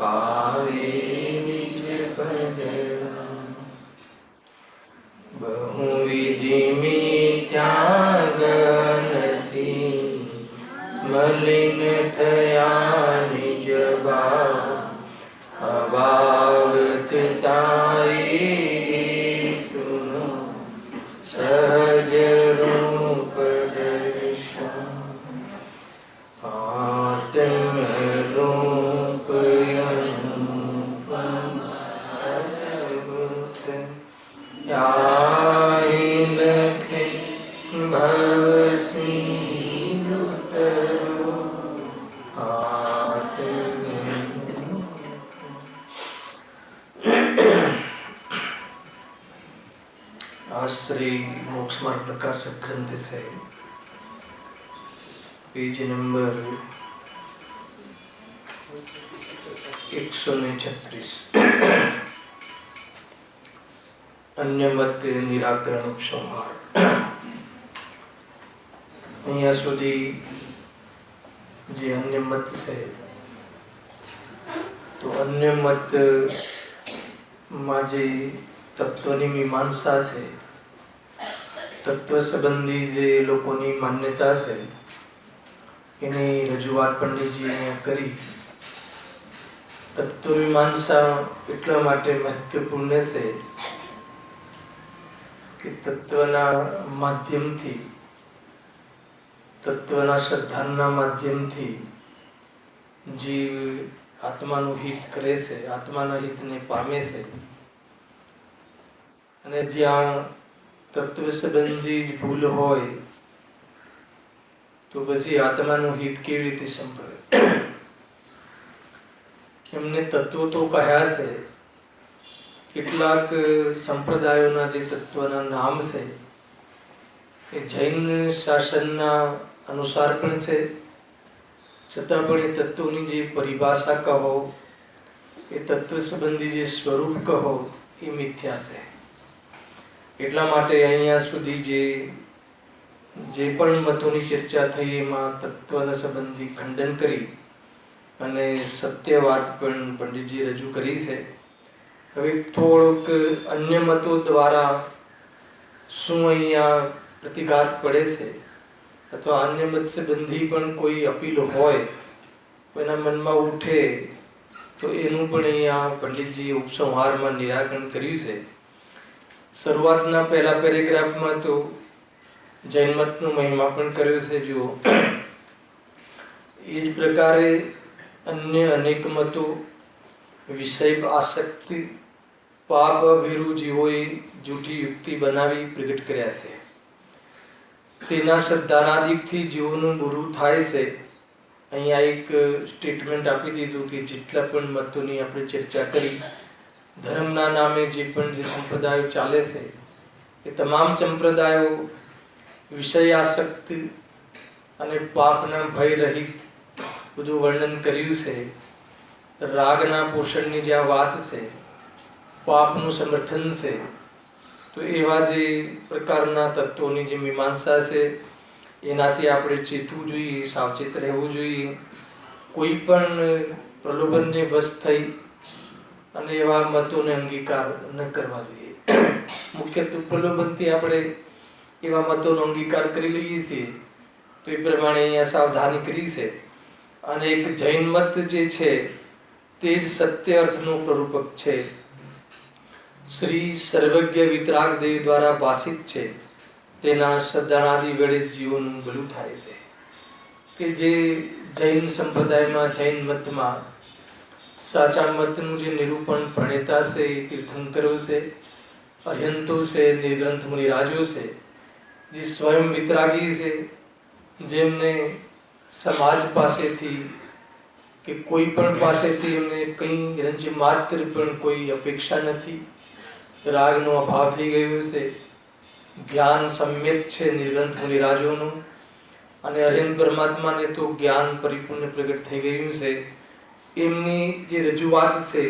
પાવે નિજ પદ બહુવિધિ મિથ્યા ગણથી મલિન થયા નિજ ભાવ અભાવત તારી તુનો સહજ રૂપ દર્શન આત્મ રૂપ અનુપમ અદ્ભુત યાહી લખે ભવસિંધુતરો श्री मोक्ष मार्ग प्रकाशक ग्रंथ से पेज नंबर 136 अन्य मत निराकरण उपसंहार। अहिया सुधी जे अन्य मत है तो अन्य मत माजे तत्वनी मीमांसा है तत्व संबंधी जे लोकोनी मान्यता है एनी रजूआत पंडितजीए करी। तत्व मीमांसा એટલા માટે મહત્વપૂર્ણ છે કે તત્વના માધ્યમથી તત્વના સિદ્ધાંતના માધ્યમથી જીવ આત્માનું હિત કરે છે, આત્માના હિતને પામે છે અને જ્યાં तत्व संबंधी भूल होय तो પછી આત્માનું હિત કેવી રીતે સંભળે? એમને તત્વો તો કહ્યા છે, કેટલાક સંપ્રદાયોના જે તત્વના નામ છે એ જૈન શાસનના અનુસાર પણ છે, છતાં પણ એ તત્વોની જે પરિભાષા કહો, એ તત્વ સંબંધી જે સ્વરૂપ કહો એ મિથ્યા છે। એટલા માટે અહીંયા સુધી જે પણ મતોની ચર્ચા થઈ એમાં તત્વના સંબંધી ખંડન કરી અને સત્યવાદ પણ પંડિતજી રજૂ કરી છે। હવે થોડોક અન્ય મતો દ્વારા શું અહીંયા પ્રતિઘાત પડે છે અથવા અન્ય મત સંબંધી પણ કોઈ અપીલ હોય કોઈના મનમાં ઉઠે તો એનું પણ અહીંયા પંડિતજીએ ઉપસંહારમાં નિરાકરણ કર્યું છે। શરૂઆતના પહેલા પેરેગ્રાફમાં તો જૈન મતનો મહિમા પણ કર્યો છે। જો એ જ પ્રકારે અન્ય અનેક મતો વિષય આસક્તિ પાપ ભીરુ જીવોએ જૂઠી યુક્તિ બનાવી પ્રગટ કર્યા છે। તેના શ્રદ્ધાનાદિકથી જીવોનું બુરું થાય છે। અહીંયા એક સ્ટેટમેન્ટ આપી દીધું કે જેટલા પણ મતોની આપણે ચર્ચા કરી, ધર્મના નામે જે પણ જે સંપ્રદાયો ચાલે છે એ તમામ સંપ્રદાયો વિષયાસક્તિ અને પાપના ભય રહિત બધું વર્ણન કર્યું છે। રાગના પોષણની જે વાત છે, પાપનું સમર્થન છે, તો એવા જે પ્રકારના તત્વોની જે મીમાંસા છે એનાથી આપણે ચેતવું જોઈએ, સાવચેત રહેવું જોઈએ। કોઈ પણ પ્રલોભનને વશ થઈ અને એવા મતોને અંગીકાર ન કરવા જોઈએ। મુખ્યત્વે પ્રલોભનથી આપણે એવા મતોનો અંગીકાર કરી લઈએ છીએ તો એ પ્રમાણે અહીંયા સાવધાની કરી છે। અને એક જૈન મત જે છે તે જ સત્ય અર્થનું પ્રરૂપક છે, શ્રી સર્વજ્ઞ વિતરાગ દેવ દ્વારા ભાષિત છે। તેના સદાનાદિ વેળે જીવોનું ભલું થાય છે કે જે જૈન સંપ્રદાયમાં જૈન મતમાં સાચા મતનું જે નિરૂપણ પ્રણેતા છે એ તીર્થંકરો છે, અર્યંતો છે, નિર્ગ્રંથ મુનિરાજો છે, જે સ્વયં વિતરાગી છે, જેમને સમાજ પાસેથી કે કોઈ પણ પાસેથી એમને કંઈ રંજ માત્ર પણ કોઈ અપેક્ષા નથી, રાગનો અભાવ થઈ ગયો છે, જ્ઞાન સમ્યક છે નિર્ગ્રંથ મુનિરાજોનું, અને અર્યંત પરમાત્માને તો જ્ઞાન પરિપૂર્ણ પ્રગટ થઈ ગયું છે। એમની જે રજૂઆત છે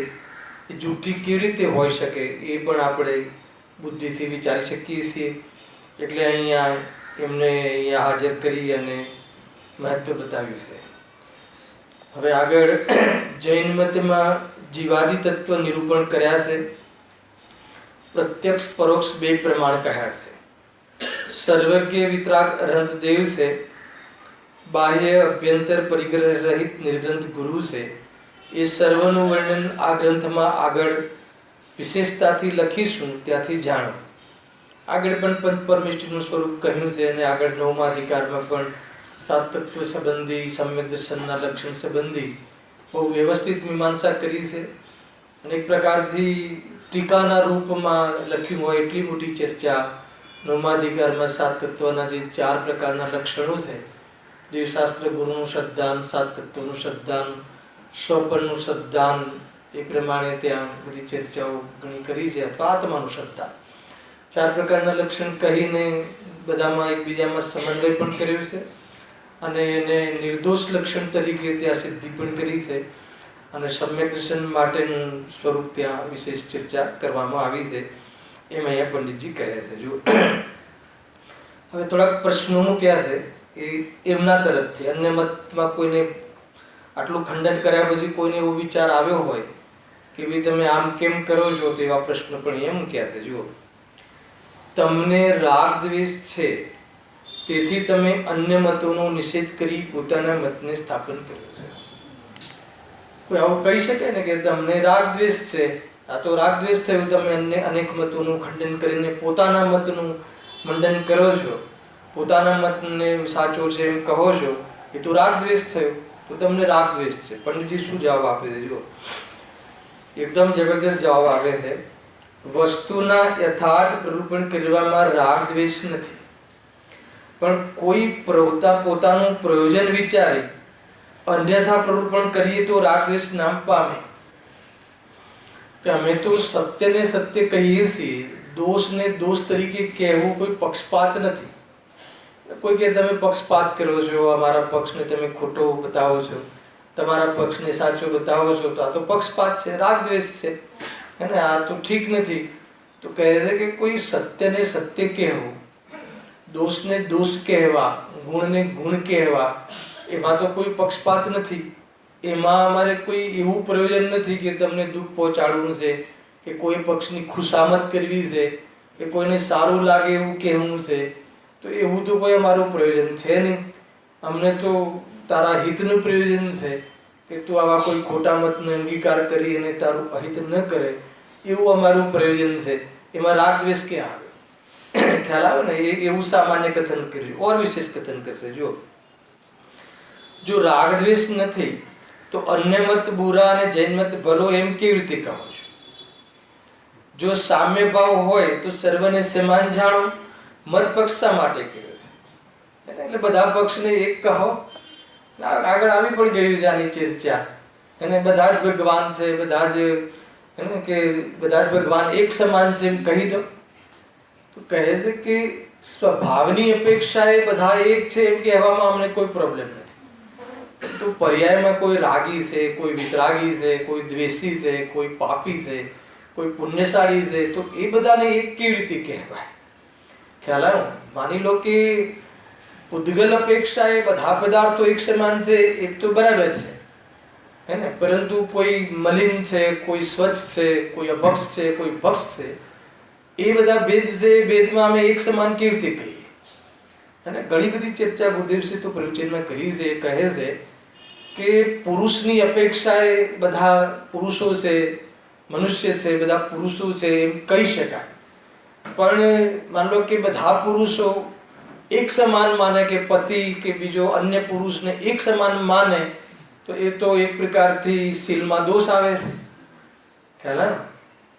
એ જૂઠી કેવી રીતે હોઈ શકે એ પણ આપણે બુદ્ધિથી વિચારી શકીએ છીએ। એટલે અહીંયા એમને અહીંયા હાજર કરી અને મહત્વ બતાવ્યું છે। હવે આગળ જૈન મતમાં જીવાદી તત્વ નિરૂપણ કર્યા છે. પ્રત્યક્ષ પરોક્ષ બે પ્રમાણ કહ્યા છે. સર્વજ્ઞ વિતરાગ અનંત દેવ છે, બાહ્ય અભ્યંતર પરિગ્રહ રહિત નિર્ગ્રંથ ગુરુ છે. એ સર્વનું વર્ણન આ ગ્રંથમાં આગળ વિશેષતાથી લખીશું, ત્યાંથી જાણો. આગળ પણ પંચ પરમેષ્ઠીનું સ્વરૂપ કહ્યું છે અને આગળ 9મા અધિકારમાં પણ સાત તત્વ સંબંધી સમ્યક દર્શનના લક્ષણ સંબંધી બહુ વ્યવસ્થિત મીમાંસા કરી છે. અનેક પ્રકારથી ટીકાના રૂપમાં લખ્યું હોય એટલી મોટી ચર્ચા 9મા અધિકારમાં સાત તત્વના જે 4 પ્રકારના લક્ષણો છે, દેવશાસ્ત્ર ગુરુનું શ્રદ્ધાન, સાત તત્વનું શ્રદ્ધાન, સ્વપનનું શ્રદ્ધાન, એ પ્રમાણે ત્યાં બધી ચર્ચાઓ ઘણી કરી છે. અથવા આત્માનું શ્રદ્ધાન, 4 પ્રકારના લક્ષણ કહીને બધામાં એકબીજામાં સમન્વય પણ કર્યો છે અને એને નિર્દોષ લક્ષણ તરીકે ત્યાં સિદ્ધિ પણ કરી છે. અને સમ્યક દર્શન માટેનું સ્વરૂપ ત્યાં વિશેષ ચર્ચા કરવામાં આવી છે. એમ અહીંયા પંડિતજી કહે છે. જો હવે થોડાક પ્રશ્નો મૂક્યા છે એ એમના તરફથી. અન્ય મતમાં કોઈને આટલું ખંડન કર્યા પછી કોઈને એવો વિચાર આવ્યો હોય કે ભાઈ તમે આમ કેમ કરો છો, તો એવા પ્રશ્નો પણ અહીંયા મૂક્યા છે. જુઓ, તમને રાગ દ્વેષ છે તેથી તમે અન્ય મતોનો નિષેધ કરી પોતાના મતને સ્થાપન કર્યો છે. કોઈ આવું કહી શકે ને કે તમને રાગ દ્વેષ છે, આ તો રાગ દ્વેષ થયું, તમે અન્ય અનેક મતોનું ખંડન કરીને પોતાના મતનું મંડન કરો છો, પોતાના મતને સાચો છે એમ કહો છો, એ તો રાગ દ્વેષ થયો, તો તમને રાગ દ્વેષ છે. પંડિતજી શું જવાબ આપે છે? જુઓ, એકદમ જબરજસ્ત જવાબ આપે છે. વસ્તુના યથાર્થ પ્રરૂપણ કરવામાં રાગ દ્વેષ નથી, પણ કોઈ પોતાનું પ્રયોજન વિચારી અન્યથા પ્રરૂપણ કરીએ તો રાગ દ્વેષ નામ પામે. કે અમે તો સત્યને સત્ય કહીએ છીએ, દોષને દોષ તરીકે કહેવું કોઈ પક્ષપાત નથી. કોઈ કે તમે પક્ષપાત કરો છો, અમારા પક્ષને તમે ખોટો બતાવો છો, તમારા પક્ષને સાચો બતાવો છો, તો આ તો પક્ષપાત છે, રાગ દ્વેષ છે, હે ને, આ તો ઠીક નથી. તો કહે છે કે કોઈ સત્યને સત્ય કહેવું, દોષને દોષ કહેવા, ગુણને ગુણ કહેવા, એમાં તો કોઈ પક્ષપાત નથી. એમાં અમારે કોઈ એવું પ્રયોજન નથી કે તમને દુઃખ પહોંચાડવું છે, કે કોઈ પક્ષની ખુશામત કરવી છે, કે કોઈને સારું લાગે એવું કહેવું છે. તો એવું તો કોઈ અમારું પ્રયોજન છે નહીં. અમને તો તારા હિતનું પ્રયોજન છે કે તું આવા કોઈ ખોટા મતનો અંગીકાર કરી અને તારું અહિત ન કરે, એવું અમારું પ્રયોજન છે. એમાં રાગ દ્વેષ ક્યાં આવે? ખ્યાલ આવે ને? એવું સામાન્ય કથન કર્યું. ઓર વિશેષ કથન કરશે. જો રાગ દ્વેષ નથી તો અન્ય મત બુરા અને જૈન મત ભલો એમ કેવી રીતે કહો છો? જો સામ્ય ભાવ હોય તો સર્વને સમાન જાણો. મત પક્ષ શા માટે કર્યો છે? એટલે બધા પક્ષને એક કહો. આગળ આવી પણ ગયું છે આની ચર્ચા. અને બધા જ ભગવાન છે, બધા જ કે બધા જ ભગવાન એક સમાન છે એમ કહી દો. તો કહે છે કે સ્વભાવની અપેક્ષાએ બધા એક છે એમ કહેવામાં અમને કોઈ પ્રોબ્લેમ નથી. તો પર્યાયમાં કોઈ રાગી છે, કોઈ વિતરાગી છે, કોઈ દ્વેષી છે, કોઈ પાપી છે, કોઈ પુણ્યશાળી છે, તો એ બધાને એક કેવી રીતે કહેવાય? ખ્યાલ આવ્યો? માની લો કે ઉદ્ગલ અપેક્ષાએ બધા પદાર્થો એક સમાન છે, એક તો બરાબર છે, હે ને, પરંતુ કોઈ મલિન છે, કોઈ સ્વચ્છ છે, કોઈ અભક્ષ છે, કોઈ ભક્ષ છે, એ બધા ભેદ છે. ભેદમાં અમે એક સમાન કેવી રીતે કહીએ? અને ઘણી બધી ચર્ચા ગુરુદેવશ્રી તો પ્રવચનમાં કરી છે. કહે છે કે પુરુષની અપેક્ષાએ બધા પુરુષો છે, મનુષ્ય છે, બધા પુરુષો છે એમ કહી શકાય. પણ માન લો કે બધા પુરુષો એક સમાન માને, કે પતિ કે બીજો અન્ય પુરુષને એક સમાન માને, તો એ તો એક પ્રકારથી શીલમાં દોષ આવે છે. ખ્યાલ આવે?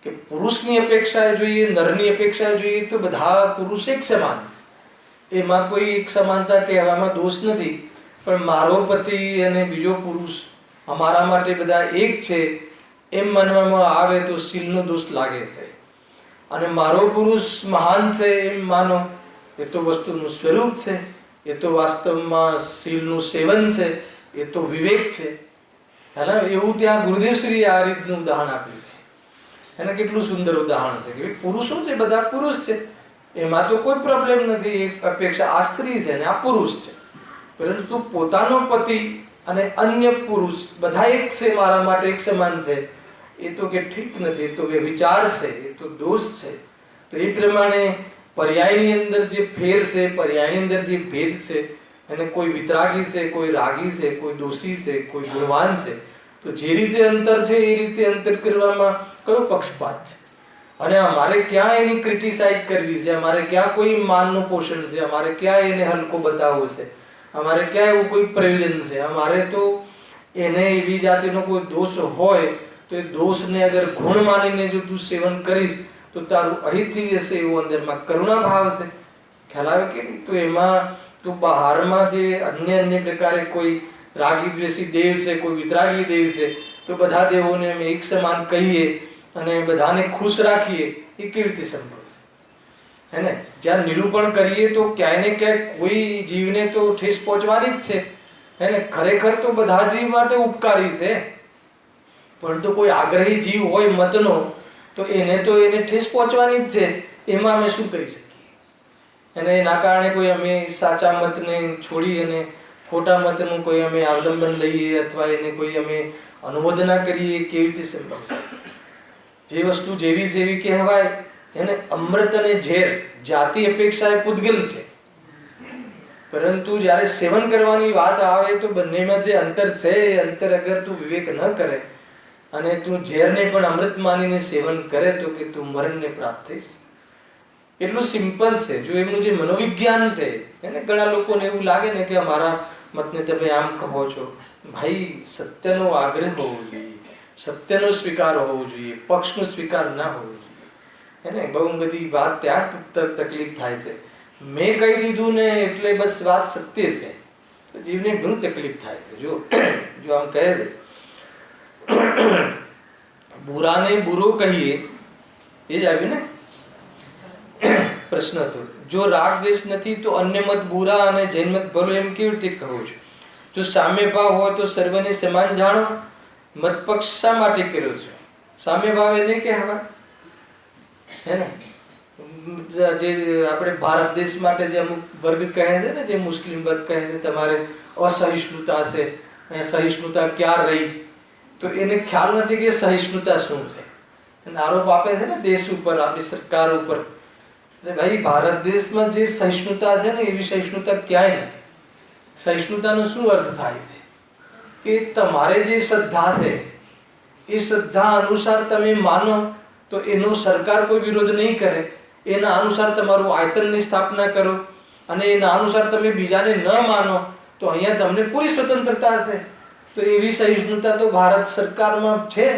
કે પુરુષની અપેક્ષાએ જોઈએ, નરની અપેક્ષાએ જોઈએ તો બધા પુરુષ એક સમાન, એમાં કોઈ એક સમાનતા કહેવામાં દોષ નથી. પણ મારો પતિ અને બીજો પુરુષ અમારા માટે બધા એક છે એમ માનવામાં આવે તો શીલનો દોષ લાગે છે. અને મારો પુરુષ મહાન છે એમ માનો, એ તો વસ્તુનું સ્વરૂપ છે, એ તો વાસ્તવમાં શીલનું સેવન છે, એ તો વિવેક છે. એવું ત્યાં ગુરુદેવશ્રીએ આ રીતનું ઉદાહરણ આપ્યું છે. એને કેટલું સુંદર ઉદાહરણ છે કે પુરુષો છે, બધા પુરુષ છે, એમાં તો કોઈ પ્રોબ્લેમ નથી. એક અપેક્ષા આ સ્ત્રી છે ને આ પુરુષ છે, પરંતુ પોતાનો પતિ અને અન્ય પુરુષ બધા એક છે, મારા માટે એક સમાન છે, એ તો કે ઠીક નથી, એ તો કે વિચાર છે, એ તો દોષ છે. તો એ પ્રમાણે પર્યાયની અંદર જે ફેર છે, પર્યાયની અંદર જે ભેદ છે, અને કોઈ વિતરાગી છે, કોઈ રાગી છે, કોઈ દોષી છે, કોઈ ગુણવાન છે, તો જે રીતે અંતર છે એ રીતે અંતર કરવામાં કયો પક્ષપાત છે? અને અમારે ક્યાં એની ક્રિટિસાઇઝ કરવી છે, અમારે ક્યાં કોઈ માનનું પોષણ છે, અમારે ક્યાં એને હલકો બતાવવો છે, અમારે ક્યાં એવું કોઈ પ્રયોજન છે? અમારે તો એને એવી જાતિનો કોઈ દોષ હોય તો એ દોષને અગર ગુણ માનીને જો તું સેવન કરીશ તો તારું અહીંથી જશે એવું અંદરમાં કરુણા ભાવ છે. ખ્યાલ આવે કે નહીં? તો એમાં તો બહારમાં જે અન્ય પ્રકારે કોઈ રાગી દ્વેષી દેવ છે, કોઈ વિતરાગી દેવ છે, તો બધા દેવોને અમે એક સમાન કહીએ અને બધાને ખુશ રાખીએ, એ કેવી રીતે સંભવ છે? હે ને? જ્યાં નિરૂપણ કરીએ તો ક્યાંય ને ક્યાંક કોઈ જીવને તો ઠેસ પહોંચવાની જ છે. હે ને? ખરેખર તો બધા જીવ માટે ઉપકારી છે, પણ તો કોઈ આગ્રહી જીવ હોય મતનો તો એને ઠેસ પહોંચવાની જ છે. એમાં અમે શું કરી શકીએ? અને એના કારણે કોઈ અમે સાચા મતને છોડી અને ખોટા મતનું કોઈ અમે અવલંબન લઈએ અથવા એને કોઈ અમે અનુમોદના કરીએ, કેવી રીતે સંભવ છે? જે વસ્તુ જેવી કહેવાય એને અમૃત અને ઝેર જાતિ અપેક્ષાએ પૂતગલ છે, પરંતુ જ્યારે સેવન કરવાની વાત આવે તો બંનેમાં જે અંતર છે એ અંતર અગર તું વિવેક ન કરે અને તું ઝેરને પણ અમૃત માનીને સેવન કરે તો કે તું મરણને પ્રાપ્ત થઈશ. એટલું સિમ્પલ છે. જો એમનું જે મનોવિજ્ઞાન છે એને ઘણા લોકોને એવું લાગે ને કે અમારા મતને તમે આમ કહો છો. ભાઈ, સત્યનો આગ્રહ હોવો જોઈએ, સત્યનો સ્વીકાર હોવો જોઈએ, પક્ષનો સ્વીકાર ના હોવો જોઈએ. એને બહુ બધી વાત ત્યાં તકલીફ થાય છે. મેં કહી દીધું ને એટલે બસ વાત સત્ય છે, તો જીવને ઘણું તકલીફ થાય છે. જો આમ કહે છે બુરાને બુરો કહીએ, એ જ આવ્યું ને પ્રશ્ન હતો. જો રાગ દ્વેષ નથી તો અન્ય મત બુરા અને જૈન મત ભલો, એમ કેવી રીતે કહું છું? જો સામ્ય ભાવ હોય તો સર્વને સમાન જાણો. મત પક્ષ શા માટે કર્યો છે? સામ્ય ભાવ એને કહેવાય. હે ને? જે આપણે ભારત દેશ માટે જે અમુક વર્ગ કહે છે ને, જે મુસ્લિમ વર્ગ કહે છે તમારે અસહિષ્ણુતા છે, સહિષ્ણુતા ક્યાં રહી? તો એને ખ્યાલ નથી કે સહિષ્ણુતા શું છે. આરોપ આપે છે ને દેશ ઉપર, આપણી સરકાર ઉપર. ભાઈ, ભારત દેશમાં જે સહિષ્ણુતા છે ને એવી સહિષ્ણુતા ક્યાંય નથી. સહિષ્ણુતાનો શું અર્થ થાય છે? કે તમારે જે શ્રદ્ધા છે એ શ્રદ્ધા અનુસાર તમે માનો તો એનો સરકાર કોઈ વિરોધ નહીં કરે. એના અનુસાર તમારું આયતનની સ્થાપના કરો અને એના અનુસાર તમે બીજાને ન માનો તો અહીંયા તમને પૂરી સ્વતંત્રતા છે. તો એવી સહિષ્ણુતા તો ભારત સરકારમાં છે.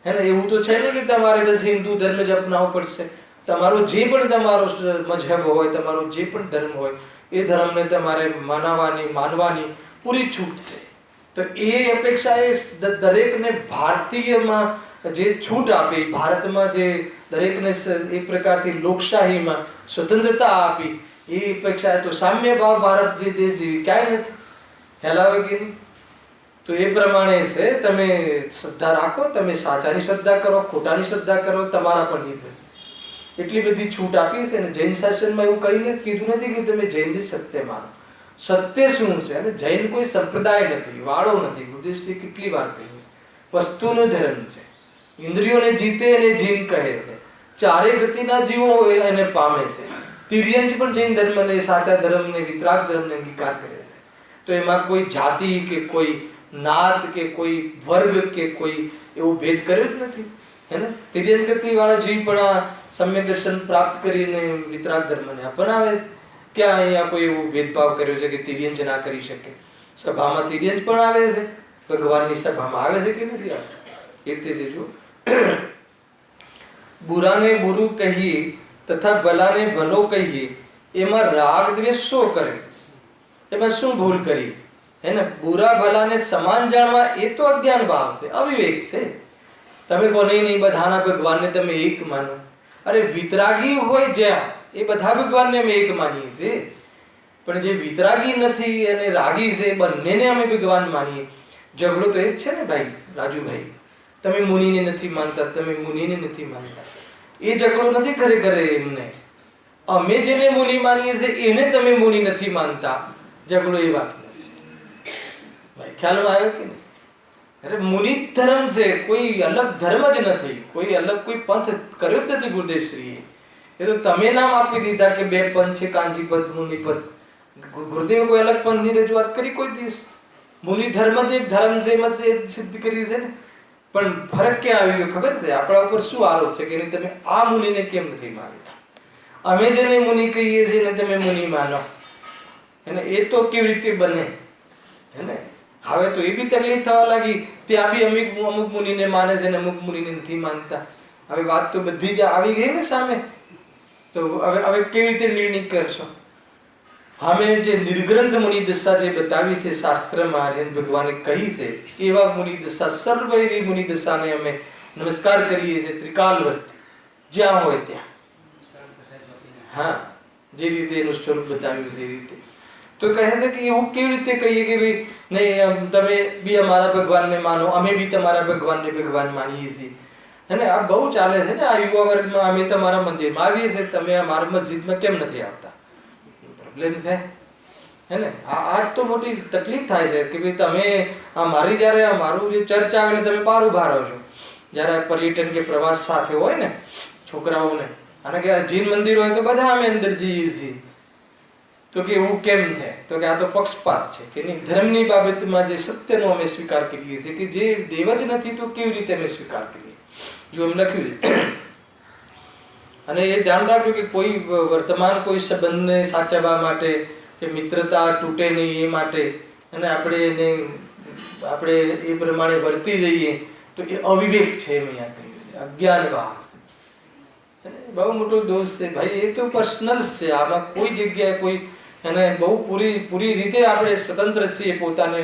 હે ને? એવું તો છે ને કે તમારે બસ હિન્દુ ધર્મ જ અપનાવવો પડશે. તમારો જે પણ તમારો મજહબ હોય, તમારો જે પણ ધર્મ હોય, એ ધર્મને તમારે માનવાની પૂરી છૂટ છે. તો એ અપેક્ષા એ દરેકને ભારતીયમાં જે છૂટ આપી, ભારતમાં જે દરેકને એક પ્રકારથી લોકશાહીમાં સ્વતંત્રતા આપી, એ અપેક્ષા તો સામ્ય ભાવ ભારત જે દેશ જેવી ક્યાંય નથી. હેલાવે કે નહીં? તો એ પ્રમાણે છે. તમે શ્રદ્ધા રાખો, તમે સાચાની શ્રદ્ધા કરો, ખોટાની શ્રદ્ધા કરો, તમારા પર નિર્ભર. એટલી બધી છૂટ આપી છે. અને જૈન શાસનમાં એવું કહીને કીધું નથી કે તમે જૈનને સત્ય માનો. સત્ય શું છે? અને જૈન કોઈ સંપ્રદાય નથી, વાળો નથી. ગુરુદેવશ્રી કેટલી વાર કહ્યું, વસ્તુનો ધર્મ છે. ઇન્દ્રિયોને જીતે એને જૈન કહે છે. ચારે ગતિના જીવો એને પામે છે. તિર્યંજ પણ જૈન ધર્મને, સાચા ધર્મને, વિતરાગ ધર્મને અંગીકાર કરે છે. તો એમાં કોઈ જાતિ કે કોઈ નાત કે કોઈ વર્ગ કે કોઈ એવો ભેદ કર્યો જ નથી. હે ને? તિર્યંજ ગતિ વાળા જીવ પણ આ સમ્યક દર્શન પ્રાપ્ત કરીને વિતરાગ ધર્મને અપનાવે. ક્યાં અહીંયા કોઈ એવો ભેદભાવ કર્યો છે કે તિર્યંજ ના કરી શકે? સભામાં તિર્યંજ પણ આવે છે, ભગવાનની સભામાં આવે છે કે નથી આવતા? એ રીતે છે. જો બુરાને બુરું કહીએ તથા ભલાને ભલો કહીએ, એમાં રાગ દ્વેષ શો કરે? એમાં શું ભૂલ કરી? હે ને? બુરા ભલાને સમાન જાણવા એ તો અજ્ઞાન ભાવ છે, અવિવેક છે. તમે કહો નહીં, બધાના ભગવાનને તમે એક માનો. અરે, વિતરાગી હોય જ્યાં એ બધા ભગવાનને અમે એક માનીએ છીએ, પણ જે વિતરાગી નથી અને રાગી છે બંનેને અમે ભગવાન માનીએ. ઝઘડો તો એ જ છે ને ભાઈ રાજુભાઈ. તમે મુનિને નથી માનતા, તમે મુનિને નથી માનતા. એ ઝઘડો નથી ખરેખર એમને. અમે જેને મુનિ માનીએ છીએ એને તમે મુનિ નથી માનતા. ઝઘડો એ વાત નથી ભાઈ. ખ્યાલમાં આવ્યો કે નહીં? અરે મુનિ ધર્મ છે, કોઈ અલગ ધર્મ જ નથી, કોઈ અલગ કોઈ પંથ કર્યો જ નથી ગુરુદેવ શ્રીએ. એ તો તમે નામ આપી દીધા કે 2 પંથ છે, કાંચીપદ, મુનિપદ. ગુરુદેવે કોઈ અલગ પંથની રજૂઆત કરી કોઈ દિવસ? મુનિ ધર્મ જ એક ધર્મ છે, એમ જ સિદ્ધ કર્યું છે ને. પણ ફરક ક્યાં આવી ગયો ખબર છે? આપણા ઉપર શું આરોપ છે કે તમે આ મુનિને કેમ નથી માનતા? અમે જેને મુનિ કહીએ છીએ ને તમે મુનિ માનો, એને એ તો કેવી રીતે બને? હે ને? હવે તો એ બી તકલીફ થવા લાગી. ત્યાં બી અમુક મુનિને માને છે ને અમુક મુનિને નથી માનતા. હવે વાત તો બધી જ આવી ગઈ ને સામે. તો હવે કેવી રીતે નિર્ણય કરશો? અમે જે નિર્ગ્રંથ મુનિ દશા જે બતાવી છે શાસ્ત્રમાં, આર્યન ભગવાને કહી છે, એવા મુનિ દશા, સર્વ એવી મુનિ દશાને અમે નમસ્કાર કરીએ છીએ ત્રિકાલવર્તી, જ્યાં હોય ત્યાં. હા, જે રીતે એનું સ્વરૂપ બતાવ્યું છે એ રીતે. તો કહે છે કે એવું કેવી રીતે કહીએ કે ભાઈ નહીં તમે બી અમારા ભગવાનને માનો, અમે બી તમારા ભગવાનને ભગવાન માનીએ છીએ. અને આ બહુ ચાલે છે ને આ યુવા વર્ગમાં. અમે તમારા મંદિરમાં આવીએ છીએ, તમે અમારા મસ્જિદમાં કેમ નથી આવતા? પ્રોબ્લેમ છે હે ને? આ તો મોટી તકલીફ થાય છે કે ભાઈ તમે મારી જ્યારે મારું જે ચર્ચ આવે એટલે તમે બહાર ઉભા રહો છો. જ્યારે પર્યટન કે પ્રવાસ સાથે હોય ને છોકરાઓને, અને કે જૈન મંદિર હોય તો બધા અમે અંદર જઈએ છીએ. તો કે એવું કેમ છે? તો કે આ તો પક્ષપાત છે કે નહીં, ધર્મની બાબતમાં જે સત્યનો અમે સ્વીકાર કરીએ છીએ કે જે દેવ જ નથી તો કેવી રીતે અમે સ્વીકાર કરીએ? જો એમ લખ્યું છે. અને એ ધ્યાન રાખજો કે કોઈ વર્તમાન કોઈ સંબંધને સાચવવા માટે કે મિત્રતા તૂટે નહીં એ માટે અને આપણે એ પ્રમાણે વર્તી જઈએ તો એ અવિવેક છે એમ અહીંયા કહ્યું છે, અજ્ઞાન ભાવ છે. બહુ મોટો દોષ છે ભાઈ. એ તો પર્સનલ છે. આમાં કોઈ જગ્યાએ કોઈ અને બહુ પૂરી રીતે આપણે સ્વતંત્ર છીએ પોતાને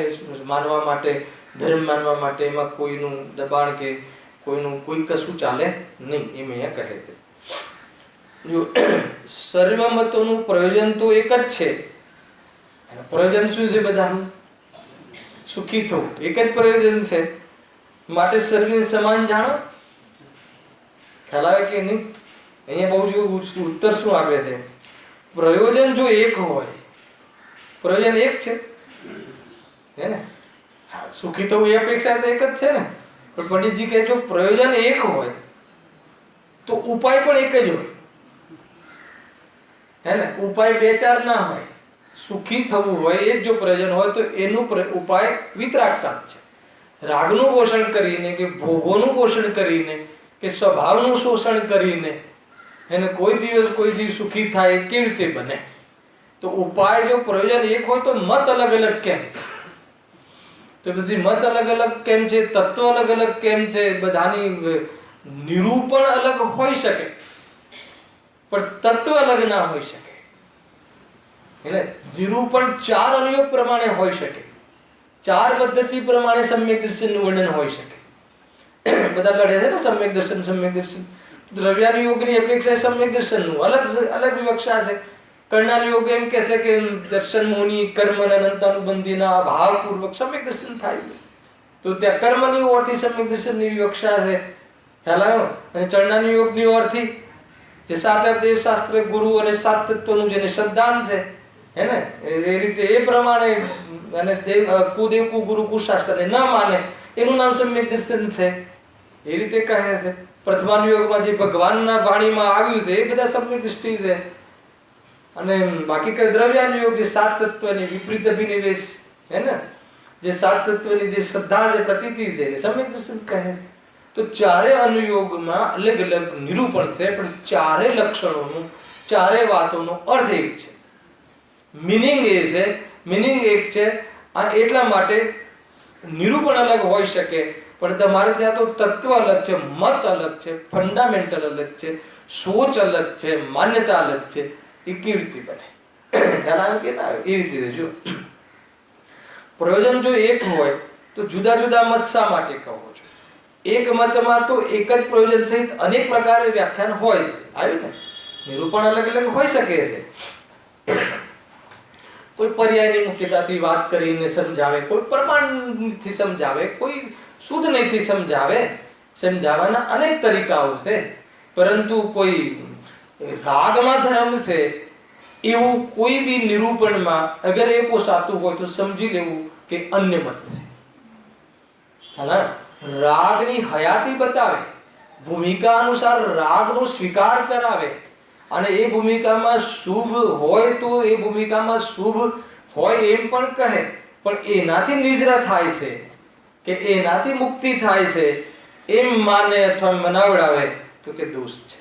માનવા માટે, ધર્મ માનવા માટે. એમાં કોઈનું દબાણ કે કોઈનું કોઈ કશું ચાલે નહીં એમ અહીંયા કહે છે. જો સર્વ મતોનું પ્રયોજન તો એક જ છે. પ્રયોજન શું છે? બધાનું સુખી થવું, એક જ પ્રયોજન છે. માટે સર્વને સમાન જાણો. ખ્યાલ આવે કે નહીં? અહીંયા બહુ જો ઉત્તર શું આપે છે? પ્રયોજન જો એક હોય, પ્રયોજન એક છે હે ને? સુખી થવું એ અપેક્ષા તો એક જ છે ને. પણ પંડિતજી કહે જો પ્રયોજન એક હોય તો ઉપાય પણ એક જ હોય હે ને? ઉપાય 2-4 ના હોય. સુખી થવું હોય એ જ જો પ્રયોજન હોય તો એનું ઉપાય વિતરાગતા જ છે. રાગનું પોષણ કરીને કે ભોગોનું પોષણ કરીને કે સ્વભાવનું શોષણ કરીને એને કોઈ દિવસ સુખી થાય કેવી રીતે બને? તો ઉપાય જો પ્રયોજન એક હોય તો મત અલગ અલગ કેમ છે? તો પછી મત અલગ અલગ કેમ છે? તત્વ અલગ અલગ કેમ છે? બધાની નિરૂપણ અલગ હોઈ શકે પણ તત્વ અલગ ના હોઈ શકે. એટલે નિરૂપણ 4 અનુયોગ પ્રમાણે હોઈ શકે, 4 પદ્ધતિ પ્રમાણે સમ્યક દર્શનનું વર્ણન હોઈ શકે. બધા લડે છે ને સમ્યક દર્શન. દ્રવ્યાનુયોગની અપેક્ષા સમ્યક દર્શનનું અલગ વિવક્ષા છે. કર્ણાનુયોગ એમ કહે છે કે દર્શન મોહની કર્મ અનંતાનુબંધીના ભાવપૂર્વક સમ્યક દર્શન થાય. તો ત્યાં કર્મની ઓરથી સમ્યક દર્શનની વિવક્ષા છે. ખ્યાલ આવ્યો? અને ચરણાનુયોગની ઓરથી જે સાચા દેવ શાસ્ત્ર ગુરુ અને સાત તત્વનું જેને શ્રદ્ધાંત છે હે ને, એ રીતે એ પ્રમાણે અને કુદેવ કુ ગુરુ કુ શાસ્ત્રને ન માને એનું નામ સમ્યક દર્શન છે. એ રીતે કહે છે. પ્રથમાનુયોગમાં જે ભગવાનના વાણીમાં આવ્યું છે એ બધા સમ્યક દૃષ્ટિ છે. અને બાકી કઈ દ્રવ્યાનુયોગ જે સાત તત્વની વિપરીત અભિનિવેશ હે ને, જે સાત તત્વની જે શ્રદ્ધા છે, પ્રતીતિ છે એને સમ્યક દર્શન કહે. તો 4 અનુયોગમાં અલગ અલગ નિરૂપણ છે પણ 4 લક્ષણોનું 4 વાતોનો અર્થ એક છે. મિનિંગ એક છે. આ એટલા માટે નિરૂપણ અલગ હોઈ શકે પણ તમારે ત્યાં તો તત્વ અલગ છે, મત અલગ છે, ફંડામેન્ટલ અલગ છે, સોચ અલગ છે, માન્યતા અલગ છે. એ કેવી રીતે બને? ખ્યાલ આવે કે ના આવે? એ રીતે જો પ્રયોજન જો એક હોય તો જુદા જુદા મત શા માટે કહો છો? એક મતમાં તો એક જ પ્રયોજન સહિત અનેક પ્રકારે વ્યાખ્યાન હોય છે. આવ્યું ને? નિરૂપણ અલગ અલગ હોઈ શકે છે. કોઈ પર્યાયની મુખ્યતાથી વાત કરીને સમજાવે, કોઈ પ્રમાણથી સમજાવે, કોઈ શુદ્ધ નહીંથી સમજાવે. સમજાવવાના અનેક તરીકાઓ છે. પરંતુ કોઈ રાગમાં ધર્મ છે એવું કોઈ બી નિરૂપણમાં અગર એ પોસાતું હોય તો સમજી લેવું કે અન્ય મત છે. રાગની હયાતી બતાવે, ભૂમિકા અનુસાર રાગનો સ્વીકાર કરાવે, અને એ ભૂમિકામાં શુભ હોય તો એ ભૂમિકામાં શુભ હોય એમ પણ કહે, પણ એનાથી નિજરા થાય છે કે એનાથી મુક્તિ થાય છે એમ માને અથવા મનાવડાવે તો કે દોષ છે.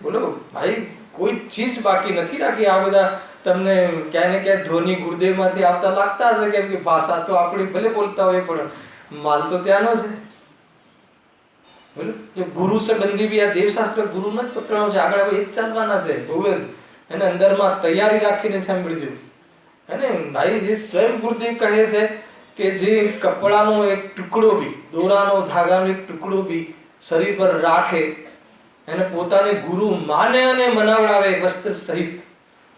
બોલો ભાઈ, કોઈ ચીજ બાકી નથી રાખી. આ બધા તમને ક્યાંય ને ક્યાંય ધોની ગુરુદેવમાંથી આવતા લાગતા હશે, કેમ કે ભાષા તો આપણી ભલે બોલતા હોય પણ માલ તો ત્યાંનો છે. જો ગુરુ સંબંધી બી આ દેવશાસ્ત્ર ગુરુ ન જ પકડવાનો છે, આગળ એ જ ચાલવાના છે. બહુ જ એને અંદરમાં તૈયારી રાખીને સાંભળજો. હે ભાઈ, જે સ્વયં ગુરુદેવ કહે છે કે જે કપડાનો એક ટુકડો બી, દોરાનો ધાગાનો એક ટુકડો બી શરીર પર રાખે એને પોતાને ગુરુ માને અને મનાવડાવે વસ્ત્ર સહિત,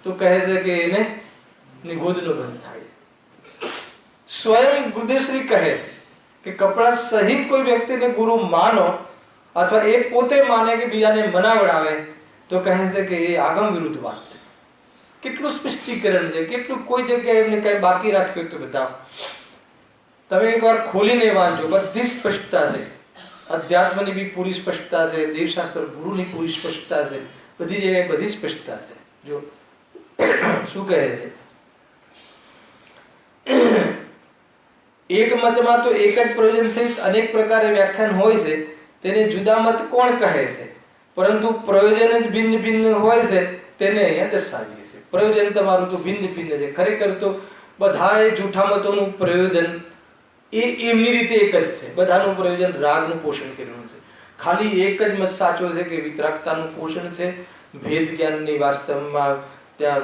તો કહે છે કે એને નિગોદનો બંધ થાય છે. સ્વયં ગુરુદેવ શ્રી કહે કે કપડા સહિત કોઈ વ્યક્તિને ગુરુ માનો અથવા એ પોતે માને કે બીજાને મનાવડાવે તો કહે છે કે એ આગમ વિરુદ્ધ વાત છે. કેટલું સ્પષ્ટીકરણ છે, કેટલું કોઈ જગ્યાએ એમને કઈ બાકી રાખ્યું તો બતાવો. તમે એકવાર ખોલીને વાંચો, બધી સ્પષ્ટતા છે. અધ્યાત્મની બી પૂરી સ્પષ્ટતા છે, દેવશાસ્ત્ર ગુરુની પૂરી સ્પષ્ટતા છે, બધી જગ્યાએ બધી સ્પષ્ટતા છે. જો શું કહે છે, એક મતમાં તો એક જ પ્રયોજન સહિત અનેક પ્રકારે વ્યાખ્યાન હોય છે, તેને જુદા મત કોણ કહે છે, પરંતુ પ્રયોજન જ ભિન્ન ભિન્ન હોય છે તેને અહીંયા દર્શાવીએ છીએ. પ્રયોજન તમારું તો ભિન્ન ભિન્ન છે. ખરેખર તો બધાએ જૂઠા મતોનું પ્રયોજન એ એમની રીતે એક જ છે. બધાનું પ્રયોજન રાગનું પોષણ કરવાનું છે. ખાલી એક જ મત સાચો છે કે વિતરાગતાનું પોષણ છે, ભેદ જ્ઞાનની વાસ્તવમાં ત્યાં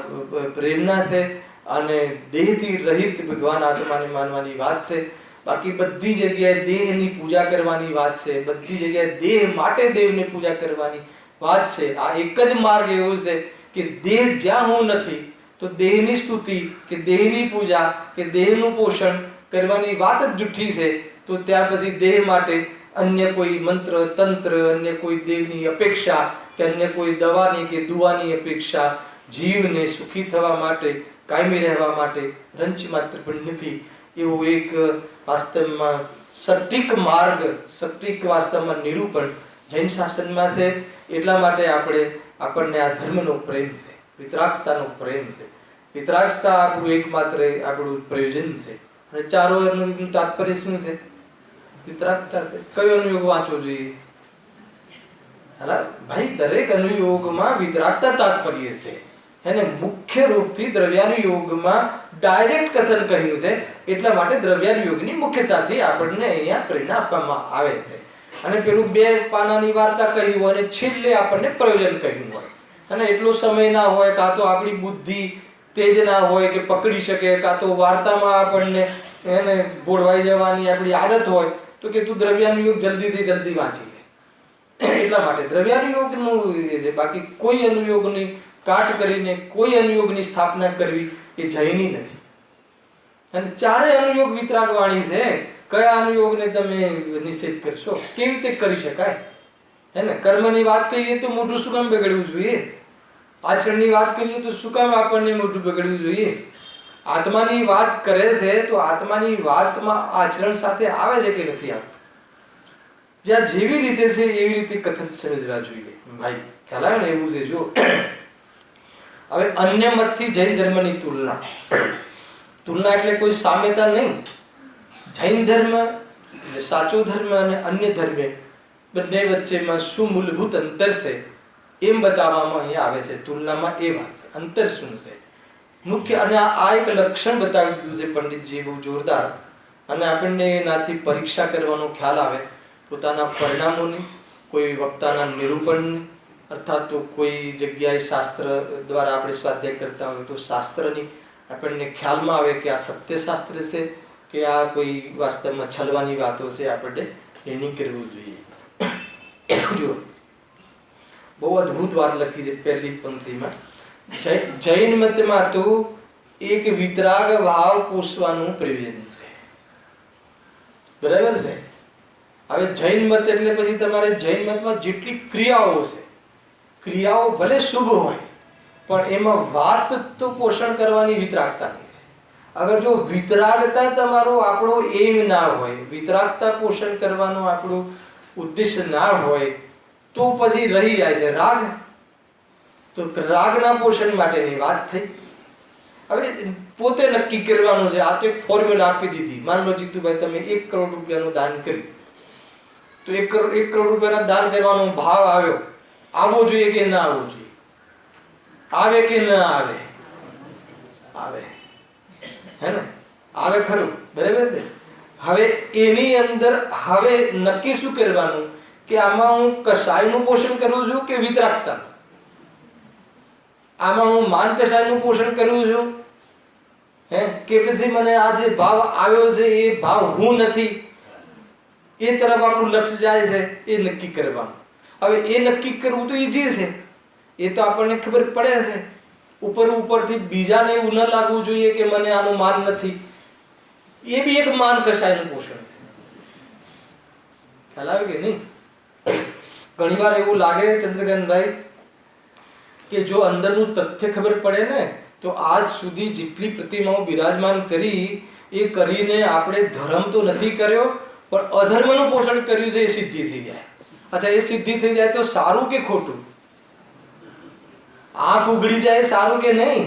પ્રેરણા છે, અને દેહથી રહિત ભગવાન આત્માને માનવાની વાત છે. બાકી બધી જગ્યાએ દેહની પૂજા કરવાની વાત છે, બધી જગ્યાએ દેહ માટે દેવની પૂજા કરવાની વાત છે. આ એક જ માર્ગ એવો છે કે દેહ જ્યાં હું નથી તો દેહની સ્તુતિ કે દેહની પૂજા કે દેહનું પોષણ કરવાની વાત જ જુઠ્ઠી છે. તો ત્યાર પછી દેહ માટે અન્ય કોઈ મંત્ર તંત્ર, અન્ય કોઈ દેવની અપેક્ષા કે અન્ય કોઈ દવાની કે દુવાની અપેક્ષા જીવને સુખી થવા માટે, કાયમી રહેવા માટે રંચ માત્ર પણ નથી. એવો એક વાસ્તવમાં સટીક માર્ગ, સટીક વાસ્તવમાં નિરૂપણ જૈન શાસનમાં છે. એટલા માટે આપણને આ ધર્મનો પ્રેમ છે, વિતરાગતાનો પ્રેમ છે. વિતરાગતા આપણું એકમાત્ર આપણું પ્રયોજન છે. અને ચારો અનુયોગનું તાત્પર્ય શું છે? વિતરાગતા છે. કયો અનુયોગ વાંચવો જોઈએ? ભાઈ, દરેક અનુયોગમાં વિતરાગતા તાત્પર્ય છે. એને મુખ્ય રૂપથી દ્રવ્યાનુયોગમાં ડાયરેક્ટ કથન કહ્યું છે, એટલા માટે દ્રવ્યાનુયોગની મુખ્યતાથી આપણને અહીંયા પ્રેરણા આપવામાં આવે છે. અને પેલું 2 પાનાની વાર્તા કહ્યું હોય અને છેલ્લે આપણને પ્રયોજન કહ્યું હોય, અને એટલો સમય ના હોય, કાં તો આપણી બુદ્ધિ તેજ ના હોય કે પકડી શકે, કાં તો વાર્તામાં આપણને એને બોળવાઈ જવાની આપણી આદત હોય, તો કે તું દ્રવ્યાનુયોગ જલ્દીથી જલ્દી વાંચી લે. એટલા માટે દ્રવ્યાનુયોગનું એ છે. બાકી કોઈ અનુયોગની કાટ કરીને કોઈ અનુયોગની સ્થાપના કરવી એ જૈની નથી. અને ચારે અનુયોગ વિતરાગ વાણી છે. કયા અનુયોગને તમે નિષેધ કરશો? કેવી રીતે કરી શકાય? હે ને, કર્મની વાત કહીએ તો મોઢું શું કામ બગડવું જોઈએ? આચરણની વાત કરીએ તો શું કામ આપણને મોઢું બગડવું જોઈએ? આત્માની વાત કરે છે તો આત્માની વાતમાં આચરણ સાથે આવે છે કે નથી આવતું? જ્યાં જેવી રીતે છે એવી રીતે કથન સમજવા જોઈએ. ભાઈ, ખ્યાલ આવે ને? એવું છે. જો હવે અન્ય મતથી જૈન ધર્મની તુલના એટલે કોઈ સામ્યતા નહીં. જૈન ધર્મ એટલે સાચો ધર્મ અને અન્ય ધર્મ બંને વચ્ચેમાં શું મૂળભૂત અંતર છે એમ બતાવવામાં અહીંયા આવે છે. તુલનામાં એ વાત છે, અંતર શું છે મુખ્ય. અને આ એક લક્ષણ બતાવી દીધું છે પંડિતજી, બહુ જોરદાર. અને આપણને એનાથી પરીક્ષા કરવાનો ખ્યાલ આવે, પોતાના પરિણામોની, કોઈ વક્તાના નિરૂપણની, અર્થાત તો કોઈ જગ્યાએ શાસ્ત્ર દ્વારા આપણે સ્વાધ્યાય કરતા હોય તો શાસ્ત્રની આપણને ખ્યાલમાં આવે કે આ સત્ય શાસ્ત્ર છે કે આ કોઈ વાસ્તવમાં છલવાની વાતો છે. આપણને એ નહીં કરવું જોઈએ. જો બહુ અદ્ભુત વાત લખી છે પહેલી પંક્તિમાં. જૈન મતમાં તો એક વિતરાગ ભાવ પોષવાનું પ્રયોજન છે. બરાબર છે? હવે જૈન મત એટલે પછી તમારે જૈન મતમાં જેટલી ક્રિયાઓ છે, ક્રિયાઓ ભલે શુભ હોય પણ એમાં વાત તો પોષણ કરવાની વિતરાગતા નહીં છે. અગર જો વિતરાગતા તમારો આપણો એમ ના હોય, વિતરાગતા પોષણ કરવાનો આપણો ઉદ્દેશ્ય ના હોય, તો પછી રહી જાય છે રાગ. તો રાગના પોષણ માટેની વાત થઈ. હવે પોતે નક્કી કરવાનું છે. આ તો એક ફોર્મ્યુલા આપી દીધી. માન લો જીતુભાઈ તમે 1 કરોડ રૂપિયાનું દાન કર્યું, તો 1 કરોડ રૂપિયાના દાન કરવાનો ભાવ આવ્યો, આવવો જોઈએ કે ના આવવો જોઈએ? આવે કે ના આવે? આવે, હે ને? આવે ખરું, બરાબર છે. હવે એની અંદર હવે નક્કી શું કરવાનું કે આમાં હું કસાયનું પોષણ કરું છું કે વિતરાગતાનું? આમાં હું માન કસાયનું પોષણ કરું છું કે પછી મને આ જે ભાવ આવ્યો છે એ ભાવ હું નથી, એ તરફ આપણું લક્ષ્ય જાય છે, એ નક્કી કરવાનું. હવે એ નક્કી કરવું તો ઈઝી છે, એ તો આપણને ખબર પડે છે. ઉપરથી બીજાને એવું ન લાગવું જોઈએ કે મને આનું માન નથી, એ બી એક માન કસાયનું પોષણ છે. ખ્યાલ આવે કે નહીં? ઘણીવાર એવું લાગે ચંદ્રકાંતભાઈ કે જો અંદરનું તથ્ય ખબર પડે ને, તો આજ સુધી જેટલી પ્રતિમાઓ બિરાજમાન કરી, એ કરીને આપણે ધર્મ તો નથી કર્યો પણ અધર્મનું પોષણ કર્યું છે, એ સિદ્ધિ થઈ જાય. અચ્છા, એ સિદ્ધિ થઈ જાય તો સારું કે ખોટું? આંખ ઉઘડી જાય સારું કે નહીં?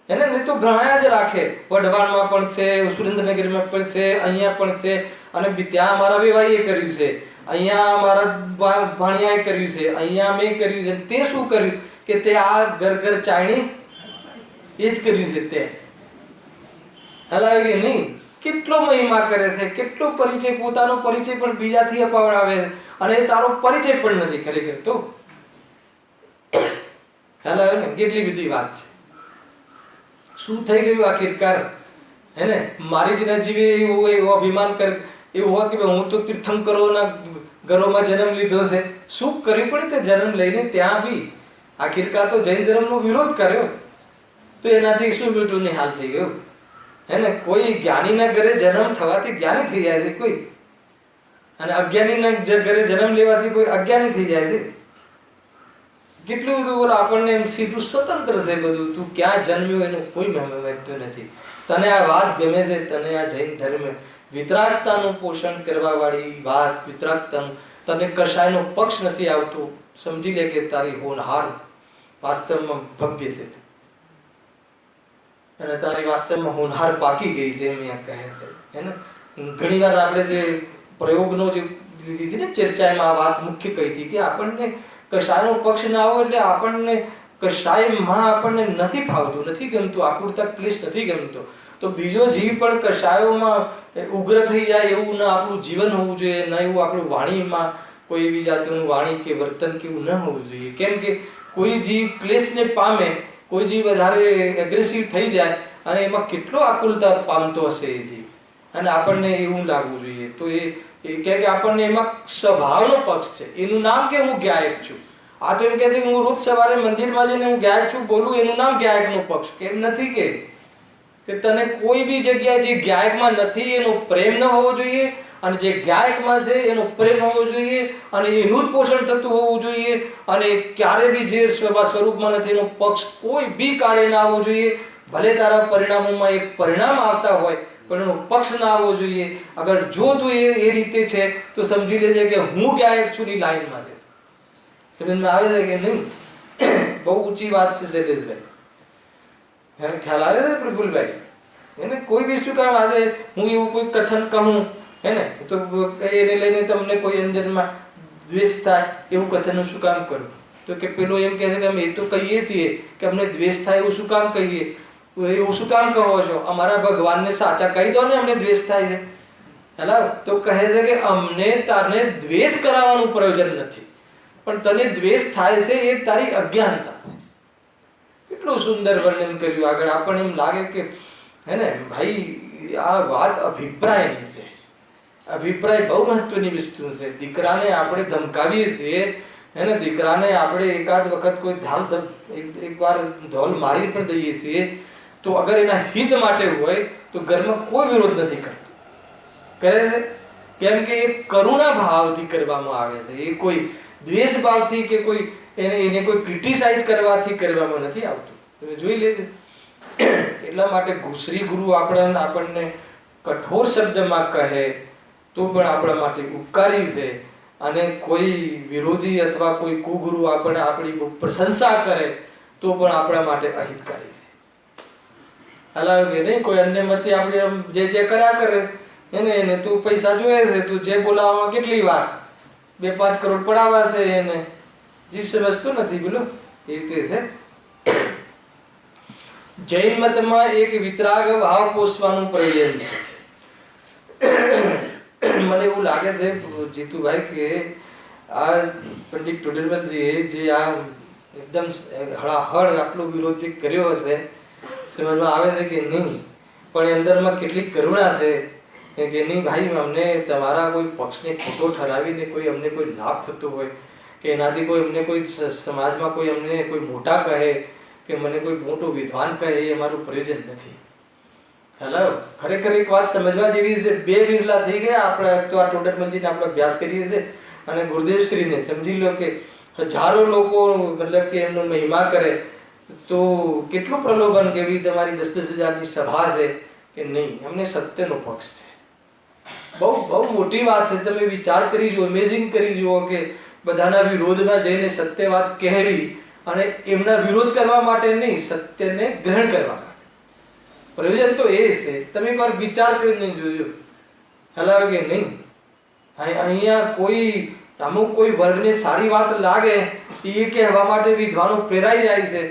એને નહીં તો ઘણા જ રાખે. વઢવાણમાં પણ છે, સુરેન્દ્રનગરમાં પણ છે, અહીંયા પણ છે, અને ત્યાં અમારા વેવાઈએ કર્યું છે, અહીંયા અમારા ભાણિયાએ કર્યું છે, અહીંયા મેં કર્યું છે. તે શું કર્યું કે તે આ ઘર ઘર ચાયણી એ જ કર્યું છે. તે હલાવે કે નહીં? કેટલો મહિમા કરે છે, કેટલો પરિચય, પોતાનો પરિચય પણ બીજાથી અપાવડાવે છે, અને એ તારો પરિચય પણ નથી ખરેખર. તો હલાવે ને, કેટલી બધી વાત છે. શું થઈ ગયું આખિરકાર? હે ને, મારી જ ન જીવે એવું અભિમાન કરે, એવું હોત કે હું તો તીર્થંકરોના ઘરોમાં જન્મ લીધો છે. શું કર્યું પણ તે જન્મ લઈને ત્યાં બી આખિરકાર તો જૈન ધર્મનો વિરોધ કર્યો, તો એનાથી શું બેટું નિહાલ થઈ ગયો? હે ને, કોઈ જ્ઞાનીના ઘરે જન્મ થવાથી જ્ઞાની થઈ જાય છે કોઈ, અને અજ્ઞાનીના ઘરે જન્મ લેવાથી કોઈ અજ્ઞાની થઈ જાય છે. કેટલું બધું આપણને સીધું સ્વતંત્ર છે બધું. તું ક્યાં જન્મ્યો એનું કોઈ મહત્વ નથી. તને આ વાત ગમે છે, તને આ જૈન ધર્મ વિતરાગતાનું પોષણ કરવા વાળી વાત, વિતરાગતાનું, તને કશાયનો પક્ષ નથી આવતો, સમજી લે કે તારી હોનહાર વાસ્તવમાં ભવ્ય છે, અને તારી વાસ્તવમાં હોનહાર પાકી ગઈ છે, એમ અહીંયા કહે છે. હે ને, ઘણીવાર આપણે જે પ્રયોગનો જે લીધી ને ચર્ચામાં આ વાત મુખ્ય કહી હતી કે આપણને કશાયનો પક્ષ ના આવે એટલે આપણને કશાયમાં આપણને નથી ફાવતું, નથી ગમતું, આકુરતા ક્લેશ નથી ગમતો. તો બીજો જીવ પણ કશાયોમાં ઉગ્ર થઈ જાય એવું ના આપણું જીવન હોવું જોઈએ, ના એવું આપણું વાણીમાં કોઈ એવી જાતનું વાણી કે વર્તન કેવું ન હોવું જોઈએ. કેમ કે કોઈ જીવ ક્લેશને પામે, કોઈ જીવ વધારે એગ્રેસિવ થઈ જાય, અને એમાં કેટલો આકુલતા પામતો હશે એ જીવ, અને આપણને એવું લાગવું જોઈએ. તો એ કે આપણને એમાં સ્વભાવનો પક્ષ છે. એનું નામ કે હું ગાયક છું. આ તો એમ કહે છે કે હું રોજ સવારે મંદિરમાં જઈને હું ગાયક છું બોલું, એનું નામ ગાયકનો પક્ષ. કેમ નથી કે તને કોઈ બી જગ્યાએ જે ગાયકમાં નથી એનો પ્રેમ ન હોવો જોઈએ, અને જે ગાયકમાં છે એનો પ્રેમ હોવો જોઈએ, અને એનું જ પોષણ થતું હોવું જોઈએ, અને ક્યારે બી જે સ્વરૂપમાં નથી એનો પક્ષ કોઈ બી કાળે ના આવવો જોઈએ. ભલે તારા પરિણામોમાં એક પરિણામ આવતા હોય પણ એનો પક્ષ ના આવવો જોઈએ. અગર જો તું એ રીતે છે તો સમજી લેજે કે હું ગાયક છું ની લાઈનમાં છે. સમજમાં આવે છે કે નહીં? બહુ ઊંચી વાત છે શૈલેષભાઈ. ખ્યાલ આવે છે પ્રફુલભાઈ? એને કોઈ બી શું કામ આજે હું એવું કોઈ કથન કહું, હે ને, તો એને લઈને તમને કોઈ અંદરમાં દ્વેષ થાય એવું કથન શું કામ કરું? તો કે પેલો એમ કહે છે કે અમે એ તો કહીએ છીએ કે અમને દ્વેષ થાય એવું શું કામ કહીએ, એવું શું કામ કહો છો? અમારા ભગવાનને સાચા કહી દો ને અમને દ્વેષ થાય છે. હેલા, તો કહે છે કે અમને તારને દ્વેષ કરાવવાનું પ્રયોજન નથી, પણ તને દ્વેષ થાય છે એ તારી અજ્ઞાનતા છે. કેટલું સુંદર વર્ણન કર્યું આગળ. આપણને એમ લાગે કે હે ને ભાઈ, આ વાત અભિપ્રાયની છે. અભિપ્રાય બહુ મહત્વની વસ્તુ છે. દીકરાને આપણે ધમકાવીએ છીએ, હે ને, દીકરાને આપણે એકાદ વખત કોઈ એકવાર ધોલ મારી પણ દઈએ છીએ, તો અગર એના હિત માટે હોય તો ઘરમાં કોઈ વિરોધ નથી કરતો, કરે છે. કેમ કે એ કરુણા ભાવથી કરવામાં આવે છે. એ કોઈ દ્વેષ ભાવથી કે કોઈ એને કોઈ ક્રિટિસાઇઝ કરવાથી કરવામાં નથી આવતું. તમે જોઈ લેજો. એટલા માટે શ્રી ગુરુ આપણને કઠોર શબ્દમાં કહે તો પણ આપણા માટે ઉપકારી છે, અને કોઈ વિરોધી અથવા કોઈ કુગુરુ આપણી પ્રશંસા કરે તો પણ આપણા માટે અહિતકારી છે. હાલાવે કે નહીં, કોઈ અન્ય મતે આપણે જે કર્યા કરે એને તું પૈસા જોઈએ છે, તું જે બોલાવવામાં કેટલી વાર 2-5 કરોડ પડાવવા છે, એને જીવ સમજતો નથી. બોલો એ રીતે છે. જૈન મતમાં એક વિતરાગ ભાવ પોષવાનું પ્રયોજન છે. મને એવું લાગે છે જીતુભાઈ કે આ પંડિત ટોડરમલજીએ જે આ એકદમ હળાહળ આટલો વિરોધ કર્યો હશે, સમજમાં આવે છે કે નહીં, પણ અંદરમાં કેટલી કરુણા છે કે નહીં ભાઈ, અમને તમારા કોઈ પક્ષને ખોટો ઠરાવીને અમને કોઈ લાભ થતો હોય કે એનાથી અમને કોઈ સમાજમાં અમને કોઈ મોટા કહે કે મને કોઈ મોટો વિદ્વાન કહે, એ અમારું પ્રયોજન નથી. હેલો, ખરેખર એક વાત સમજવા જેવી છે. 2 વિરલા થઈ ગયા આપણે તો આ ટોડરમલજીને આપણે અભ્યાસ કરીએ છીએ, અને ગુરુદેવશ્રીને સમજી લો કે હજારો લોકો મતલબ કે એમનો મહિમા કરે તો કેટલું પ્રલોભન કે તમારી 10-10 હજારની સભા છે કે નહીં, અમને સત્યનો પક્ષ છે. બહુ મોટી વાત છે. તમે વિચાર કરી જુઓ, ઇમેજિન કરી જુઓ કે બધાના વિરોધમાં જઈને સત્ય વાત કહેવી, અને એમના વિરોધ કરવા માટે નહીં, સત્યને ગ્રહણ કરવા માટે. પ્રયોજન તો એ છે. તમે એકવાર વિચાર કરીને જોજો. હલાવે કે નહીં, અહીંયા કોઈ વર્ગને સારી વાત લાગે એ કહેવા માટે વિદ્વાનો પ્રેરાઈ જાય છે,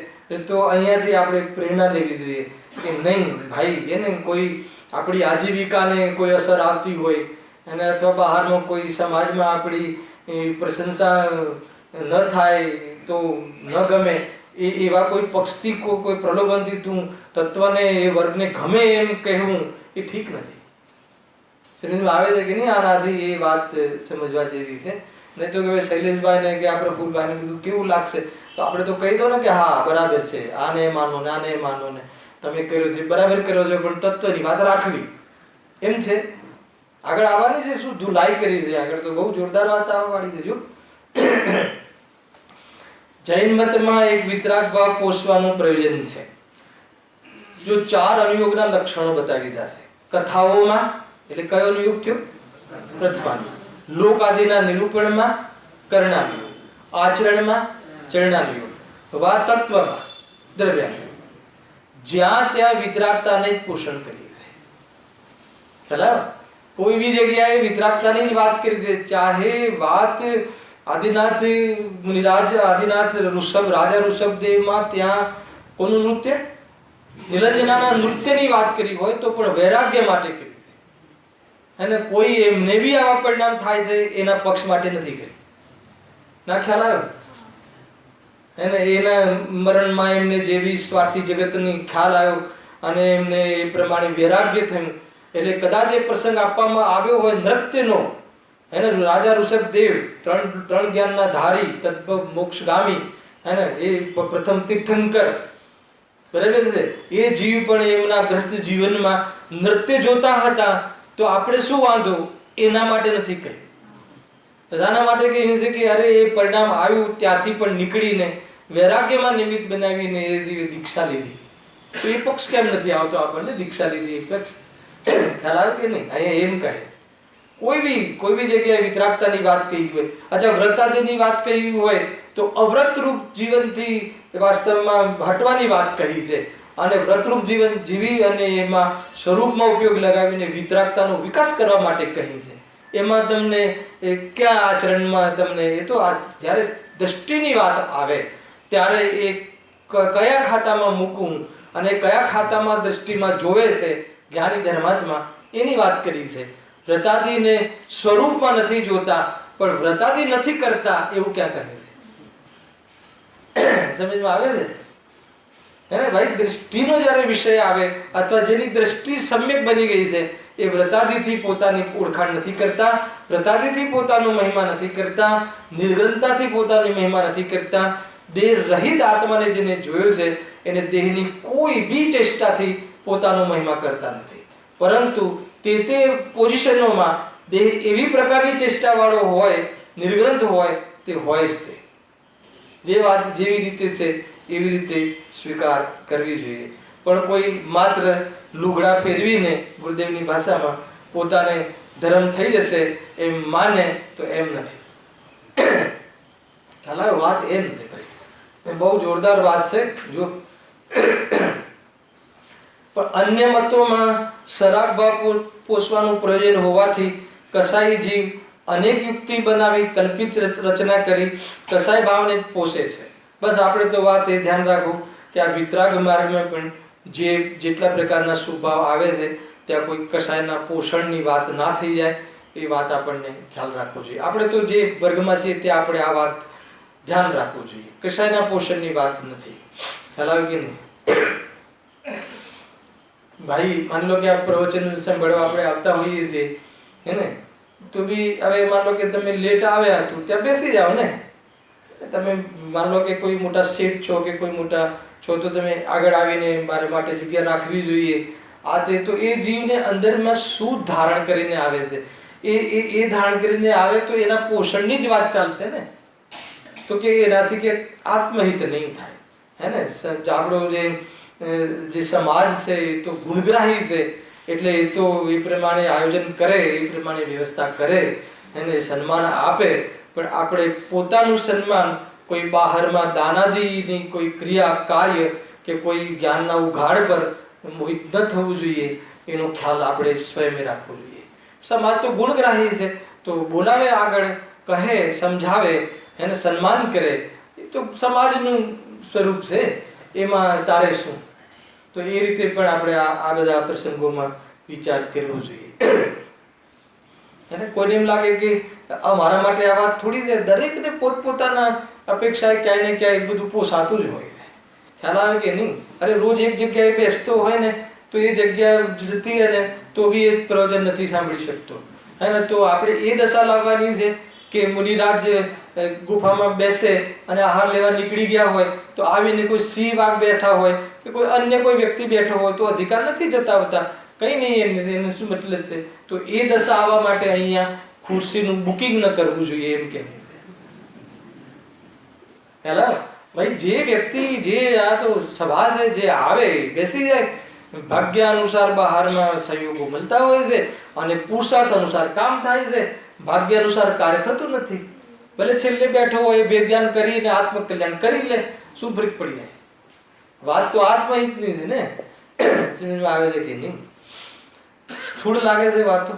તો અહીંયાથી આપણે પ્રેરણા લેવી જોઈએ કે નહીં ભાઈ, એને કોઈ આપણી આજીવિકાને કોઈ અસર આવતી હોય અને અથવા બહારમાં કોઈ સમાજમાં આપણી પ્રશંસા ન થાય તો ન ગમે, એવા કોઈ પક્ષથી કોઈ પ્રલોભનથી તું તત્વને એ વર્ગને ગમે એમ કહેવું એ ઠીક નથી. સમજમાં આવે છે કે નહીં? આનાથી એ વાત સમજવા જેવી છે. નહીં તો કે શૈલેષભાઈને કે આપણે ફૂલભાઈને કીધું કેવું લાગશે, તો આપણે તો કહી દો ને કે હા બરાબર છે, આને માનો ને આને માનો ને તમે કર્યો છે બરાબર કર્યો છે, પણ તત્વની વાત રાખવી એમ છે. આગળ આવવાની છે શું ધુલાઈ કરી છે, આગળ તો બહુ જોરદાર વાત આવવાવાળી છે. જો જૈન મતમાં એક વિતરાગ ભાવ પોષવાનું પ્રયોજન છે. જો 4 અનુયોગના લક્ષણો બતાવી દીધા છે કથાઓમાં. એટલે કયો અનુયોગ થયો? પ્રથમાનુયોગ. લોક આદિના નિરૂપણમાં કર્ણાનુયોગ, આચરણમાં ચરણાનુયોગ, વા તત્વમાં દ્રવ્યાનુયોગ. જ્યાં ત્યાં વિતરાગતાને જ પોષણ કરી છે. ખ્યાલ કોઈ બી જગ્યાએ વિતરાગતાની જ વાત કરી છે. ચાહે વાત આદિનાથ મુનિરાજ, આદિનાથ ઋષભ, રાજા ઋષભદેવમાં ત્યાં કોનું નૃત્ય? નિરંજનાના નૃત્યની વાત કરી હોય તો પણ વૈરાગ્ય માટે કરી છે. અને કોઈ એમને બી આવા પરિણામ થાય છે એના પક્ષ માટે નથી કરી. ના ખ્યાલ આવ્યો? એને એના મરણમાં એમને જેવી સ્વાર્થી જગતની ખ્યાલ આવ્યો અને એમને એ પ્રમાણે વૈરાગ્ય થયું, એટલે કદાચ એ પ્રસંગ આપવામાં આવ્યો હોય નૃત્યનો. એને રાજા ઋષભદેવ ત્રણ જ્ઞાનના ધારી, તત્વ મોક્ષગામી, એને એ પ્રથમ તીર્થંકર, બરાબર છે, એ જીવ પણ એમના ગ્રસ્ત જીવનમાં નૃત્ય જોતા હતા. તો આપણે શું વાંધો? એના માટે નથી કહ્યું. બધાના માટે કહ્યું છે કે અરે એ પરિણામ આવ્યું ત્યાંથી પણ નીકળીને વૈરાગ્યમાં નિમિત્ત બનાવીને એ દીક્ષા લીધી. તો એ પક્ષ કેમ નથી આવતો આપણને? દીક્ષા લીધી એ પક્ષ ખ્યાલ આવે કે નહીં? અહીંયા એમ કહે કોઈ બી જગ્યાએ વિતરાગતાની વાત કહી હોય, અચ્છા વ્રતાદિની વાત કહી હોય તો અવ્રત રૂપ જીવનથી વાસ્તવમાં હટવાની વાત કહી છે, અને વ્રતરૂપ જીવન જીવી અને એમાં સ્વરૂપમાં ઉપયોગ લગાવીને વિતરાગતાનો વિકાસ કરવા માટે કહી છે. એમાં તમને કયા આચરણમાં તમને એ તો જ્યારે દ્રષ્ટિની વાત આવે ત્યારે એ કયા ખાતામાં મૂકવું અને કયા ખાતામાં દ્રષ્ટિમાં જોવે છે જ્ઞાની ધર્માત્મા, એની વાત કરી છે. વ્રતાદિને સ્વરૂપમાં નથી જોતા પણ વ્રતાદિ નથી કરતા એવું ક્યાં કહે છે? સમજમાં આવે છે? હે ભાઈ, દ્રષ્ટિનો જ્યારે વિષય આવે અથવા જેની દ્રષ્ટિ સમ્યક બની ગઈ છે એ વ્રતાદિથી પોતાની ઓળખાણ નથી કરતા, વ્રતાદિથી પોતાનો મહિમા નથી કરતા, નિર્ગ્રંથતાથી પોતાની મહિમા નથી કરતા. દેહ રહિત આત્માને જેને જોયો છે એને દેહની કોઈ બી ચેષ્ટાથી પોતાનો મહિમા કરતા નથી, પરંતુ તે પોઝિશનોમાં દેહ એવી પ્રકારની ચેષ્ટા વાળો હોય, નિર્ગ્રંથ હોય, તે હોય જ તે જે વાત જેવી રીતે છે એવી રીતે સ્વીકાર કરવી જોઈએ. પણ કોઈ માત્ર લુગડા ફેરવીને ગુરુદેવની ભાષામાં પોતાને ધર્મ થઈ જશે એમ માને તો એમ નથી. ખ્યાલ આવે? વાત એમ છે ભાઈ, બહુ જોરદાર વાત છે. જો પણ અન્ય મતોમાં સરાગ ભાવ પોષવાનું પ્રયોજન હોવાથી કસાઈ જીવ અનેક યુક્તિ બનાવી કલ્પિત રચના કરી કસાઈ ભાવને પોષે છે. બસ આપણે તો વાત એ ધ્યાન રાખવું કે આ વિતરાગ માર્ગમાં પણ જેટલા પ્રકારના સ્વભાવ આવે છે ત્યાં કોઈ કસાયના પોષણની વાત ના થઈ જાય એ વાત આપણને ખ્યાલ રાખવો જોઈએ. આપણે તો જે વર્ગમાં છીએ ત્યાં આપણે આ વાત ધ્યાન રાખવું જોઈએ. કસાયના પોષણની વાત નથી. ખ્યાલ આવે કે નહીં? ભાઈ માની લો કે આ પ્રવચન સાંભળવા આપણે આવતા હોઈએ છીએ હે ને, તો બી હવે માન લો કે તમે લેટ આવ્યા તો ત્યાં બેસી જાઓ ને. તમે માન લો કે કોઈ મોટા શેઠ છો કે કોઈ મોટા છો તો તમે આગળ આવીને મારા માટે જગ્યા રાખવી જોઈએ. આ તે તો એ જીવને અંદરમાં શું ધારણ કરીને આવે છે, એ ધારણ કરીને આવે તો એના પોષણની જ વાત ચાલશે ને. તો કે એનાથી કે આત્મહિત નહીં થાય હે ને. આપણો જે સમાજ છે એ તો ગુણગ્રાહી છે, એટલે એ તો એ પ્રમાણે આયોજન કરે, એ પ્રમાણે વ્યવસ્થા કરે એને સન્માન આપે. પણ આપણે પોતાનું સન્માન કોઈ બહારમાં દાનાદીની કોઈ ક્રિયા કાર્ય કે કોઈ જ્ઞાનના ઉઘાડ પર મોહિત ન થવું જોઈએ. એનો ખ્યાલ આપણે સ્વયં રાખવો જોઈએ. સમાજ તો ગુણગ્રાહી છે, તો બોલાવે આગળ, કહે, સમજાવે, એને સન્માન કરે, એ તો સમાજનું સ્વરૂપ છે. એમાં તારે શું? તો એ રીતે પણ આપણે આ બધા પ્રસંગોમાં વિચાર કરવો જોઈએ. અને કોઈને એમ લાગે કે મારા માટે આ વાત થોડી છે, દરેકને પોતપોતાના અપેક્ષાએ ક્યાંય ને ક્યાંય બધું પોસાતું જ હોય છે. ખ્યાલ આવે કે નહીં? અરે રોજ એક જગ્યાએ બેસતો હોય ને તો એ જગ્યા જતી રહે ને તો બી એ પ્રવચન નથી સાંભળી શકતો હે ને. તો આપણે એ દશા લાવવાની છે કે મુનિરાજ ગુફામાં બેસે અને આહાર લેવા નીકળી ગયા હોય તો આવીને કોઈ સિંહ વાઘ બેઠા હોય કે કોઈ અન્ય કોઈ વ્યક્તિ બેઠો હોય તો અધિકાર નથી જતાવતા, કંઈ નહીં, એનો શું મતલબ છે? તો એ દશા આવવા માટે અહીંયા ખુરશીનું બુકિંગ ન કરવું જોઈએ એમ કહેવું છે. હેલો ભાઈ, જે વ્યક્તિ જે આ તો સભા છે જે આવે બેસી જાય, ભાગ્ય અનુસાર બહારના સહયોગો મળતા હોય છે અને પુરુષાર્થ અનુસાર કામ થાય છે. ભાગ્ય અનુસાર કાર્ય થતું નથી. ભલે છેલ્લે બેઠો હોય બે ધ્યાન કરીને આત્મકલ્યાણ કરી લે, શું ફરક પડી જાય? વાત તો આત્મહિતની છે ને. સમજમાં આવે છે કે નહીં? થોડું લાગે છે વાતો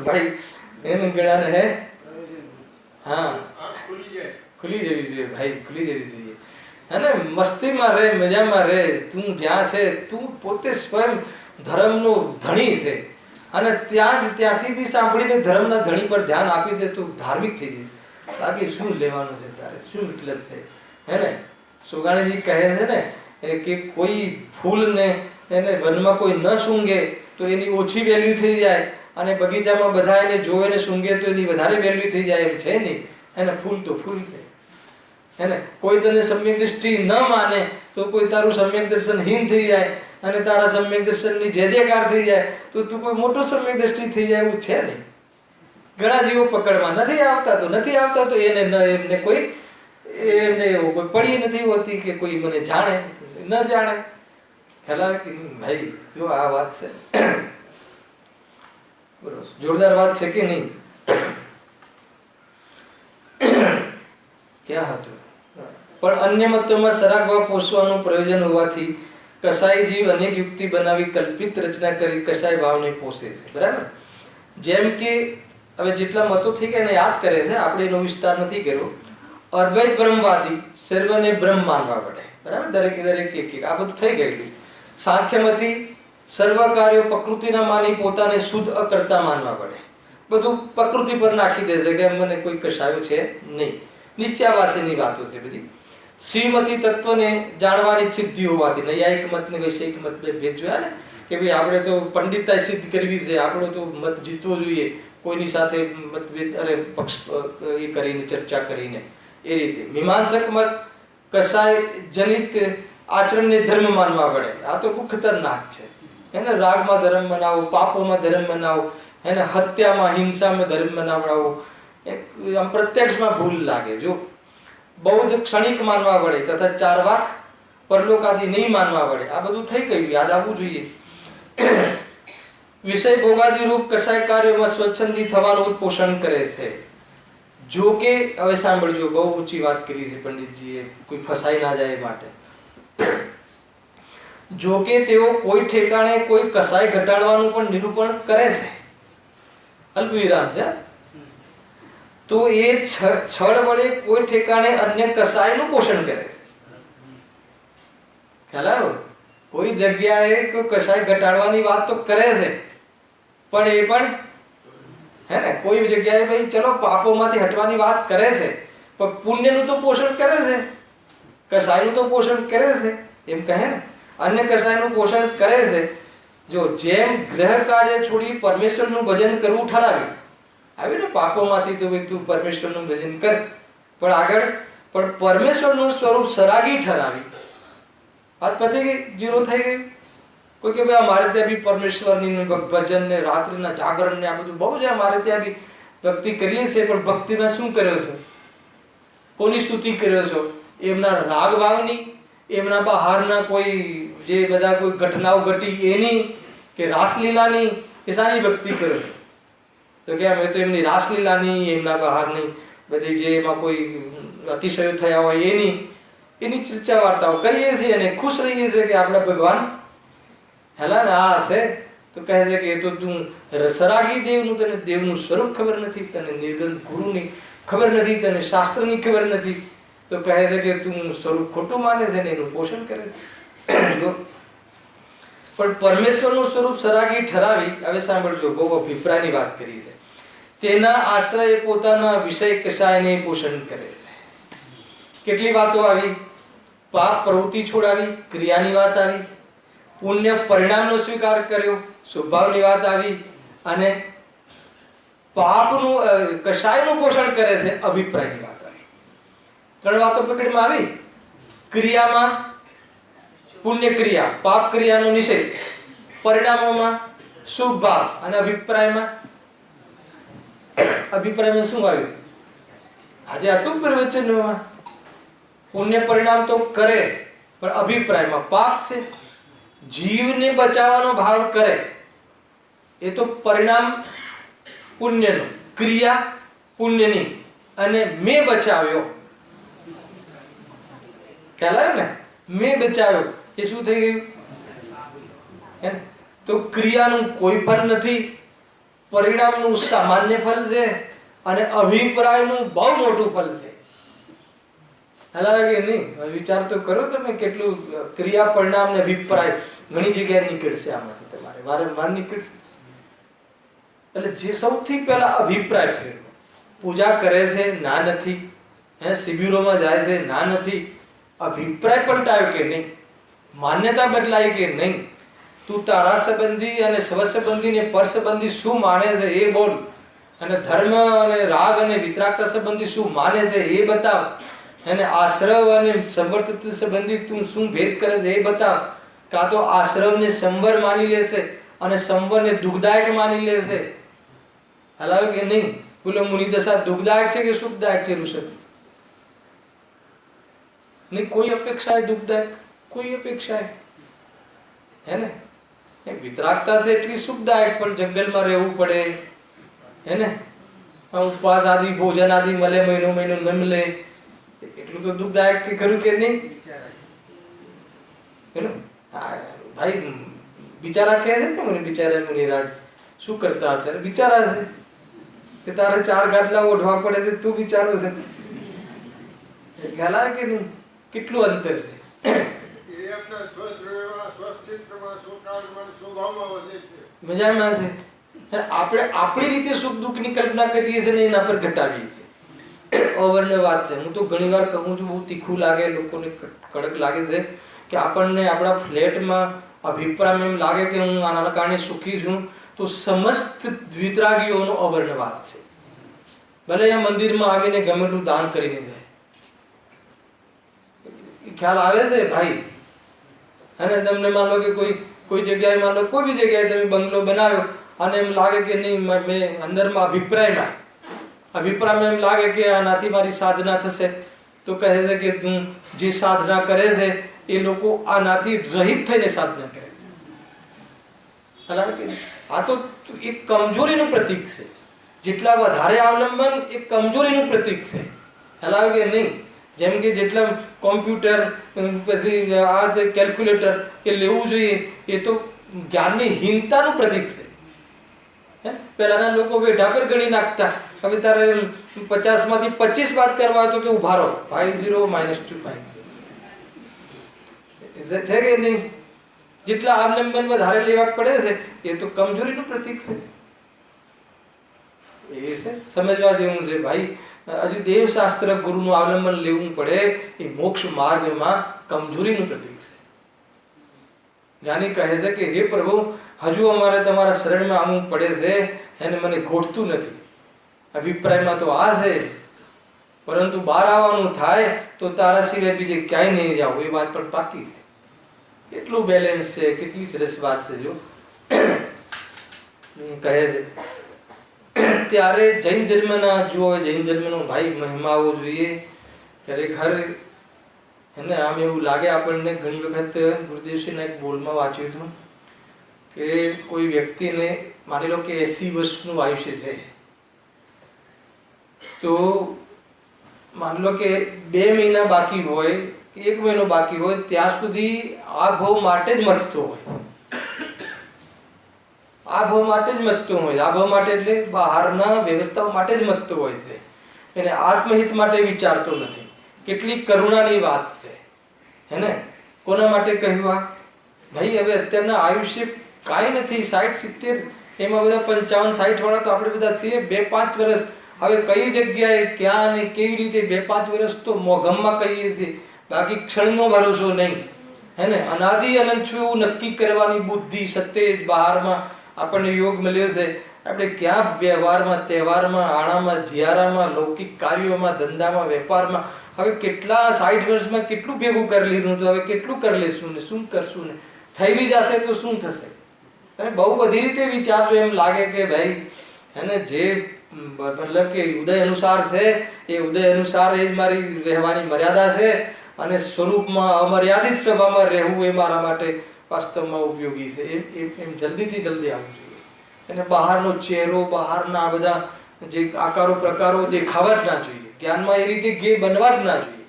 ભાઈ એને ગળાને હે હા ખુલી જવી જોઈએ ભાઈ, ખુલી જવી જોઈએ. અને મસ્તીમાં રહે, મજામાં રહે. તું જ્યાં છે તું પોતે સ્વયં ધર્મનો ધણી છે અને ત્યાંથી બી સાંભળીને ધર્મના ધણી પર ધ્યાન આપી દે તું ધાર્મિક થઈ જઈશ. બાકી શું લેવાનું છે તારે? શું મતલબ છે હે ને? સુગાણીજી કહે છે ને કે કોઈ ફૂલને એને વનમાં કોઈ ન સૂંઘે તો એની ઓછી વેલ્યુ થઈ જાય અને બગીચામાં બધા એને જોવે ને સૂંઘે તો એની વધારે વેલ્યુ થઈ જાય એમ છે નહીં. એને ફૂલ તો ફૂલ છે હે ને. કોઈ તને સમ્યક દ્રષ્ટિ ન માને તો કોઈ તારું સમ્યક દર્શન હીન થઈ જાય અને તારા સમ્યક દર્શનની જય જયકાર થઈ જાય તો તું કોઈ મોટો સમ્યક દ્રષ્ટિ થઈ જાય એવું છે નહીં. ઘણા જીવો પકડમાં નથી આવતા તો એમને કોઈ એમને એવું કોઈ પડી નથી હોતી કે કોઈ મને જાણે ન જાણે. ખ્યાલ આવે કે ભાઈ? જો આ વાત છે બરોબર, જોરદાર વાત છે કે નહીં? ક્યાં હતું? પણ અન્ય મતોમાં સરાગ ભાવ પોષવાનું પ્રયોજન હોવાથી કસાઈ જીવ અનેક યુક્તિ બનાવી કલ્પિત રચના કરી કસાઈ ભાવને પોષે છે. બરાબર? જેમ કે હવે જેટલા મતો થઈ ગયા એને યાદ કરે છે, આપણે એનો વિસ્તાર નથી કર્યો. અદ્વૈત બ્રહ્મવાદી સર્વને બ્રહ્મ માનવા પડે. બરાબર? દરેક એક આ બધું થઈ ગયેલું. સાંખ્યમતી સર્વ કાર્યો પ્રકૃતિના માની પોતાને શુદ્ધ અકર્તા માનવા પડે. બધું પ્રકૃતિ પર નાખી દે છે કે મને કોઈ કશાયું છે નહીં. નિશ્ચયાવાસીની વાતો છે બધી. શ્રીમતી તત્વને જાણવાની સિદ્ધિ હોવાથી નૈયાયિક મત ને વૈષયિક મત ભેદ જોયા ને કે ભાઈ આપણે તો પંડિતતા સિદ્ધ કરવી છે, આપણો તો મત જીતવો જોઈએ, કોઈની સાથે મતભેદ પક્ષ એ કરીને ચર્ચા કરીને એ રીતે. મીમાંસક મત કસાય જનિત આચરણને ધર્મ માનવા પડે. આ તો બહુ ખતરનાક છે એને. રાગમાં ધર્મ બનાવો, પાપોમાં ધર્મ બનાવો, એને હત્યામાં હિંસામાં ધર્મ બનાવડાવો. આમ પ્રત્યક્ષમાં ભૂલ લાગે. જો બૌદ્ધ ક્ષણિક માનવા પડે તથા ચારવાક પરલોક આદિ નહીં માનવા પડે. આ બધું થઈ ગયું, યાદ આવવું જોઈએ. વિષય ભોગાદી રૂપ કસાય કાર્યોમાં સ્વચ્છંદી થવાનું પોષણ કરે છે. જો કે હવે સાંભળજો, બહુ ઊંચી વાત કરી છે પંડિતજીએ, કોઈ ફસાઈ ના જાય માટે. જો કે તેઓ કોઈ ઠેકાણે કોઈ કસાય ઘટાડવાનું પણ નિરૂપણ કરે છે. અલ્પ વિરામ છે. તો એ છળ વડે કોઈ ઠેકાણે અન્ય કસાયનું પોષણ કરે છે. ખ્યાલ આવ્યો? કોઈ જગ્યાએ કોઈ કસાય ઘટાડવાની વાત તો કરે છે, પણ એ પણ હે ને કોઈ જગ્યાએ ભાઈ ચલો પાપોમાંથી હટવાની વાત કરે છે, પણ પુણ્યનું તો પોષણ કરે છે, કસાયનું તો પોષણ કરે છે, એમ કહે ને. અન્ય કસાયનું પોષણ કરે છે. જો જેમ ગ્રહ કાર્ય છોડી પરમેશ્વરનું ભજન કરવું ઠરાવ્યું, આવ્યું ને પાપોમાંથી તો તું પરમેશ્વરનું ભજન કર, પણ આગળ પણ પરમેશ્વરનું સ્વરૂપ સરાગી ઠરાવી. વાત પતી ગઈ, જીરો થઈ ગયું. કોઈ કે ભાઈ અમારે ત્યાં બી પરમેશ્વરની ભજન ને રાત્રિના જાગરણ ને આ બધું બહુ છે, અમારે ત્યાં બી ભક્તિ કરીએ છીએ, પણ ભક્તિમાં શું કર્યો છો? કોની સ્તુતિ કર્યો છો? એમના રાગ ભાવની, એમના બહારના કોઈ જે બધા કોઈ ઘટનાઓ ઘટી એની, કે રાસલીલાની, કે શાની ભક્તિ કર્યો છો? તો કે અમે તો એમની રાસલીલાની, એમના બહારની બધી જે એમાં કોઈ અતિશયો થયા હોય એની ચર્ચા વાર્તાઓ કરીએ છીએ અને ખુશ રહીએ છીએ કે આપણા ભગવાન હેલા ને આ હશે. તો કહે છે કે એ તો તું સરાગી દેવનું, તને દેવનું સ્વરૂપ ખબર નથી, તને નિર્ગુણ ગુરુની ખબર નથી, તને શાસ્ત્રની ખબર નથી. તો કહે છે કે તું સ્વરૂપ ખોટું માને છે ને એનું પોષણ કરે છે. પણ પરમેશ્વરનું સ્વરૂપ સરાગી ઠરાવી, હવે સાંભળજો, બહુ અભિપ્રાયની વાત કરી છે. તેના આશ્રય પોતાના વિષય કસાયને પોષણ કરે છે. કેટલી વાતો આવી? પાપ પ્રવૃત્તિ છોડાવી, ક્રિયાની વાત આવી. પુણ્ય પરિણામનો સ્વીકાર કર્યો, સ્વભાવની વાત આવી. અને પાપનું કસાયનું પોષણ કરે છે, અભિપ્રાયની વાત આવી. 3 વાતો પ્રકટમાં આવી. ક્રિયામાં પુણ્ય ક્રિયા, પાપ ક્રિયાનો નિષેધ, પરિણામોમાં શુભ ભાવ, અને અભિપ્રાયમાં શું આવ્યું? આજે હતું પ્રવચનમાં. પુણ્ય પરિણામ તો કરે, પણ અભિપ્રાયમાં પાપ છે. જીવને બચાવવાનો ભાવ કરે, એ તો પરિણામ પુણ્યનું, ક્રિયા પુણ્યની, અને મેં બચાવ્યો. ખ્યાલ આવ્યો ને? મેં બચાવ્યો એ શું થઈ ગયું? તો ક્રિયાનું કોઈ ફળ નથી, પરિણામનું સામાન્ય ફળ છે, અને અભિપ્રાયનું બહુ મોટું ફળ છે. કે નહીં? વિચાર તો કરો તમે, કેટલું ક્રિયા પરિણામ ને અભિપ્રાય ઘણી જગ્યાએ નીકળશે આમાંથી, તમારે વારંવાર નીકળશે. એટલે જે સૌથી પહેલા અભિપ્રાય ફેરવો. પૂજા કરે છે, ના નથી, શિબિરોમાં જાય છે, ના નથી, અભિપ્રાય પલટાયો કે નહીં? માન્યતા બદલાઈ કે નહીં? તું તારા સંબંધી અને સ્વ સંબંધી ને પર સંબંધી શું માને છે એ બોલ, અને ધર્મ અને રાગ અને વિતરાગતા સંબંધી શું માને છે એ બતાવ, અને આશ્રવ અને સંવર્તત્વ સંબંધી તું શું ભેદ કરે છે એ બતાવ. કાં તો આશ્રવને સંવર માની લે છે અને સંવરને દુઃખદાયક માની લે છે. હલાવે કે નહીં? બોલો મુનિદશા દુઃખદાયક છે કે સુખદાયક છે? ઋષભ નહીં, કોઈ અપેક્ષા દુઃખદાયક, કોઈ અપેક્ષા હે ને. વિતરાગતા છે એટલી સુખદાયક, પણ જંગલમાં રહેવું પડે હે ને, ઉપવાસ આદિ ભોજન આદિ મળે, મહિનો ન મળે, એટલું તો દુઃખદાયક કે ખરું કે નહીં? ભાઈ બિચારા કહે છે ને મને, બિચારા મુનિરાજ શું કરતા હશે? બિચારા છે કે તારે 4 ગાદલા ઓઢવા પડે છે, તું બિચારો છે. ખ્યાલ આવે કે નહીં? કેટલું અંતર છે. મજામાં છે. આપણે આપણી રીતે સુખ દુઃખ ની કલ્પના કરીએ છીએ ને એના પર ઘટાડીએ છીએ. અવર્ણ વાત છે. હું તો ઘણી વાર કહું છું, બહુ તીખું લાગે, લોકોને કડક લાગે છે, કે આપણને આપણા ફ્લેટમાં અભિપ્રાય એમ લાગે કે હું આના કારણે સુખી છું, તો સમસ્ત દ્વિતરાગીઓનો અવર્ણ વાત છે. ભલે આ મંદિરમાં આવીને ગમે એટલું દાન કરીને જાય, ખ્યાલ આવે છે ભાઈ? અને તમને માન લો કે કોઈ જગ્યાએ, માન લો કોઈ બી જગ્યાએ તમે બંગલો બનાવ્યો અને એમ લાગે કે નહીં, મેં અંદરમાં અભિપ્રાયમાં એમ લાગે કે આનાથી મારી સાધના થશે, તો કહે છે કે તું જે સાધના કરે છે એ લોકો આનાથી રહિત થઈને સાધના કરે છે. આ તો એક કમજોરીનું પ્રતીક છે. જેટલા વધારે અવલંબન એ કમજોરીનું પ્રતીક છે. ખ્યાલ કે નહીં? જેમ કે જેટલા કોમ્પ્યુટર પછી આ કેલ્ક્યુલેટર એ લેવું જોઈએ એ તો જ્ઞાનની હીનતાનું પ્રતીક છે. પહેલાના લોકો વેઢા પર ગણી નાખતા. હવે તારે 50 માંથી 25 વાત કરવા હોય તો કે ઉભા રહો 50 -2 5 છે કે નહીં? જેટલા અવલંબન વધારે લેવા પડે છે એ તો કમજોરીનું પ્રતીક છે. એ છે સમજવા જેવું છે ભાઈ. હજી દેવશાસ્ત્ર ગુરુનું અવલંબન લેવું પડે એ મોક્ષ માર્ગમાં કમજોરીનું પ્રતીક છે. જ્ઞાની કહે છે કે હે પ્રભુ, હજુ અમારે તમારા શરણમાં આવવું પડે છે અને મને ઘોટતું નથી. અભિપ્રાયમાં તો આ છે, પરંતુ બહાર આવવાનું થાય તો તારા સિવાય બીજે ક્યાંય નહીં જાવ એ વાત પણ પાકી છે. કેટલું બેલેન્સ છે, કેટલી સરસ વાત છે. જો કહે છે ત્યારે જૈન ધર્મના જુઓ, જૈન ધર્મનો ભાઈ મહિમા આવવો જોઈએ. ખરેખર એને આમ એવું લાગે આપણને. ઘણી વખત ગુરુદેવશ્રીના એક બોલમાં વાંચ્યું હતું કે કોઈ વ્યક્તિને માની લો કે 80 વર્ષનું આયુષ્ય છે, તો માની લો કે 2 મહિના બાકી હોય, 1 મહિનો બાકી હોય, ત્યાં સુધી આ ભાવ માટે જ મથતો હોય. આ ભાવ માટે જ મથતો હોય. આ ભાવ માટે એટલે બહારના વ્યવસ્થાઓ માટે જ મથતો હોય છે. એને આત્મહિત માટે વિચારતો નથી. કેટલી કરુણાની વાત છે, હે ને? કોના માટે કહ્યું આ? ભાઈ હવે અત્યારના આયુષ્ય કાંઈ નથી. 60-70 એમાં બધા 55-60 વાળા તો આપણે બધા છીએ. 2-5 વર્ષ હવે કઈ જગ્યાએ ક્યાં અને કેવી રીતે 2-5 વર્ષ તો મોઘમમાં કહીએ છીએ, બાકી ક્ષણનો ભરોસો નહીં, હે ને? અનાદિ અનંત છું એવું નક્કી કરવાની બુદ્ધિ સતેજ બહારમાં આપણને યોગ મળ્યો છે. આપણે ક્યાં વ્યવહારમાં, તહેવારમાં, આણામાં, જિયારામાં, લૌકિક કાર્યોમાં, ધંધામાં, વેપારમાં હવે કેટલા 60 વર્ષમાં કેટલું ભેગું કરી લીધું, તો હવે કેટલું કરી લેશું ને શું કરશું ને? થઈ જશે તો શું થશે? તમે બહુ બધી રીતે વિચારજો. એમ લાગે કે ભાઈ હે ને, જે મતલબ કે ઉદય અનુસાર છે એ ઉદય અનુસાર એ જ મારી રહેવાની મર્યાદા છે, અને સ્વરૂપમાં અમર્યાદિત સભામાં રહેવું એ મારા માટે વાસ્તવમાં ઉપયોગી છે. એમ જલ્દીથી જલ્દી આવવું જોઈએ. અને બહારનો ચહેરો, બહારના બધા જે આકારો પ્રકારો દેખાવા જ ના જોઈએ. જ્ઞાનમાં એ રીતે ગે બનવા જ ના જોઈએ.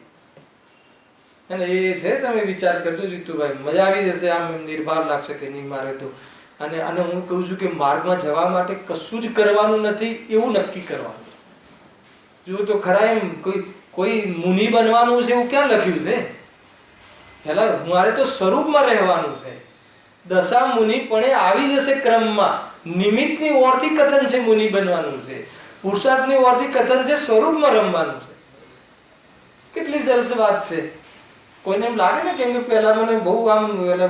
અને એ છે, તમે વિચાર કરજો જીતુભાઈ, મજા આવી જશે. આમ નિર્ભાર લાગશે કે નહીં મારે તો. અને હું કહું છું કે માર્ગમાં જવા માટે કશું જ કરવાનું નથી એવું નક્કી કરવાનું. જો તો ખરા એમ કોઈ મુનિ બનવાનું છે એવું ક્યાં લખ્યું છે? હેલા, મારે તો સ્વરૂપમાં રહેવાનું છે. દશા મુનિ પણ આવી જશે ક્રમમાં. નિમિત્તની ઓરથી કથન છે મુનિ બનવાનું છે. પુરુષાર્થની ઓરથી કથન છે સ્વરૂપમાં રમવાનું છે. કેટલી સરસ વાત છે. કોઈને એમ લાગે ને કેમ કે પહેલા મને બહુ આમ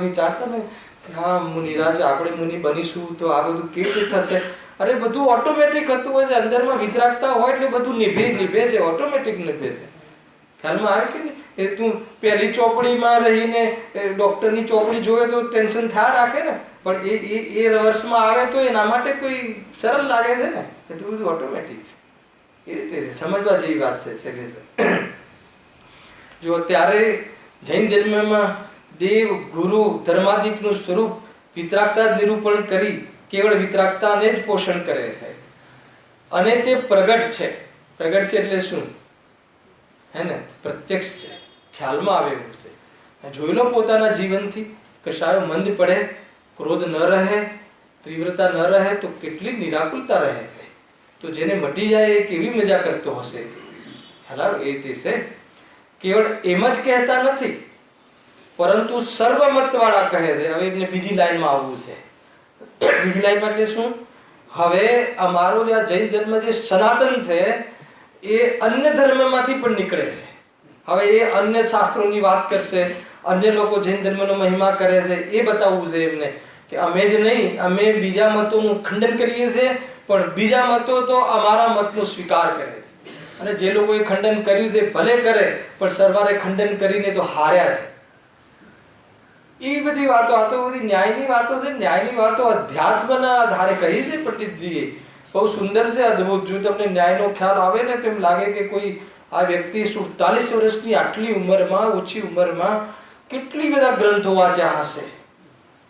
વિચારતા ને હા મુનિરાજ આપણે મુનિ બનીશું તો આ બધું કેવી રીતે થશે? અરે બધું ઓટોમેટિક હતું હોય. અંદરમાં વિતરાગતા હોય એટલે બધું નિભે છે, ઓટોમેટિક નિભે છે. ખ્યાલમાં આવે કે નહીં? એ તું પહેલી ચોપડીમાં રહીને ડોક્ટરની ચોપડી જોવે તો ટેન્શન થયા રાખે ને, પણ એ વર્ષમાં આવે તો એના માટે કોઈ સરળ લાગે છે ને. એ તો બધું ઓટોમેટિક છે. એ રીતે સમજવા જેવી વાત છે. જો ત્યારે જૈન ધર્મમાં દેવ, ગુરુ, ધર્માદિકનું સ્વરૂપ વિતરાગતા નિરૂપણ કરી કેવળ વિતરાગતાને જ પોષણ કરે છે. અને તે પ્રગટ છે. પ્રગટ છે એટલે શું? હે ને? પ્રત્યક્ષ છે, ખ્યાલમાં આવે એવું છે. જોઈ લો પોતાના જીવનથી. કશાયો મંદ પડે, ક્રોધ ન રહે, તીવ્રતા ન રહે તો કેટલી નિરાકુલતા રહે છે. તો જેને મટી જાય એ કેવી મજા કરતો હશે. ખ્યાલ એ તે છે. કેવળ એમ જ કહેતા નથી, પરંતુ સર્વમત વાળા કહે છે. હવે એમને બીજી લાઈનમાં આવવું છે. બીજી લાઈનમાં એટલે શું? હવે અમારો જે જૈન ધર્મ જે સનાતન છે એ અન્ય ધર્મમાંથી પણ નીકળે છે. હવે એ અન્ય શાસ્ત્રોની વાત કરશે, અન્ય લોકો જૈન ધર્મનો મહિમા કરે છે એ બતાવવું છે એમને કે અમે જ નહીં, અમે બીજા મતોનું ખંડન કરીએ છીએ, પણ બીજા મતો તો અમારા મતનો સ્વીકાર કરે છે. અને જે લોકોએ ખંડન કર્યું છે ભલે કરે, પણ સરવારે ખંડન કરીને તો હાર્યા છે. એ બધી વાતો, આ તો બધી ન્યાયની વાતો છે. ન્યાયની વાતો અધ્યાત્મના આધારે કહી છે પંડિતજીએ. બહુ સુંદર છે, અદ્ભુત. જો તમને ન્યાયનો ખ્યાલ આવે ને તો એમ લાગે કે કોઈ આ વ્યક્તિ 47 વર્ષની આટલી ઉંમરમાં, ઓછી ઉંમરમાં કેટલી બધા ગ્રંથો વાંચ્યા હશે.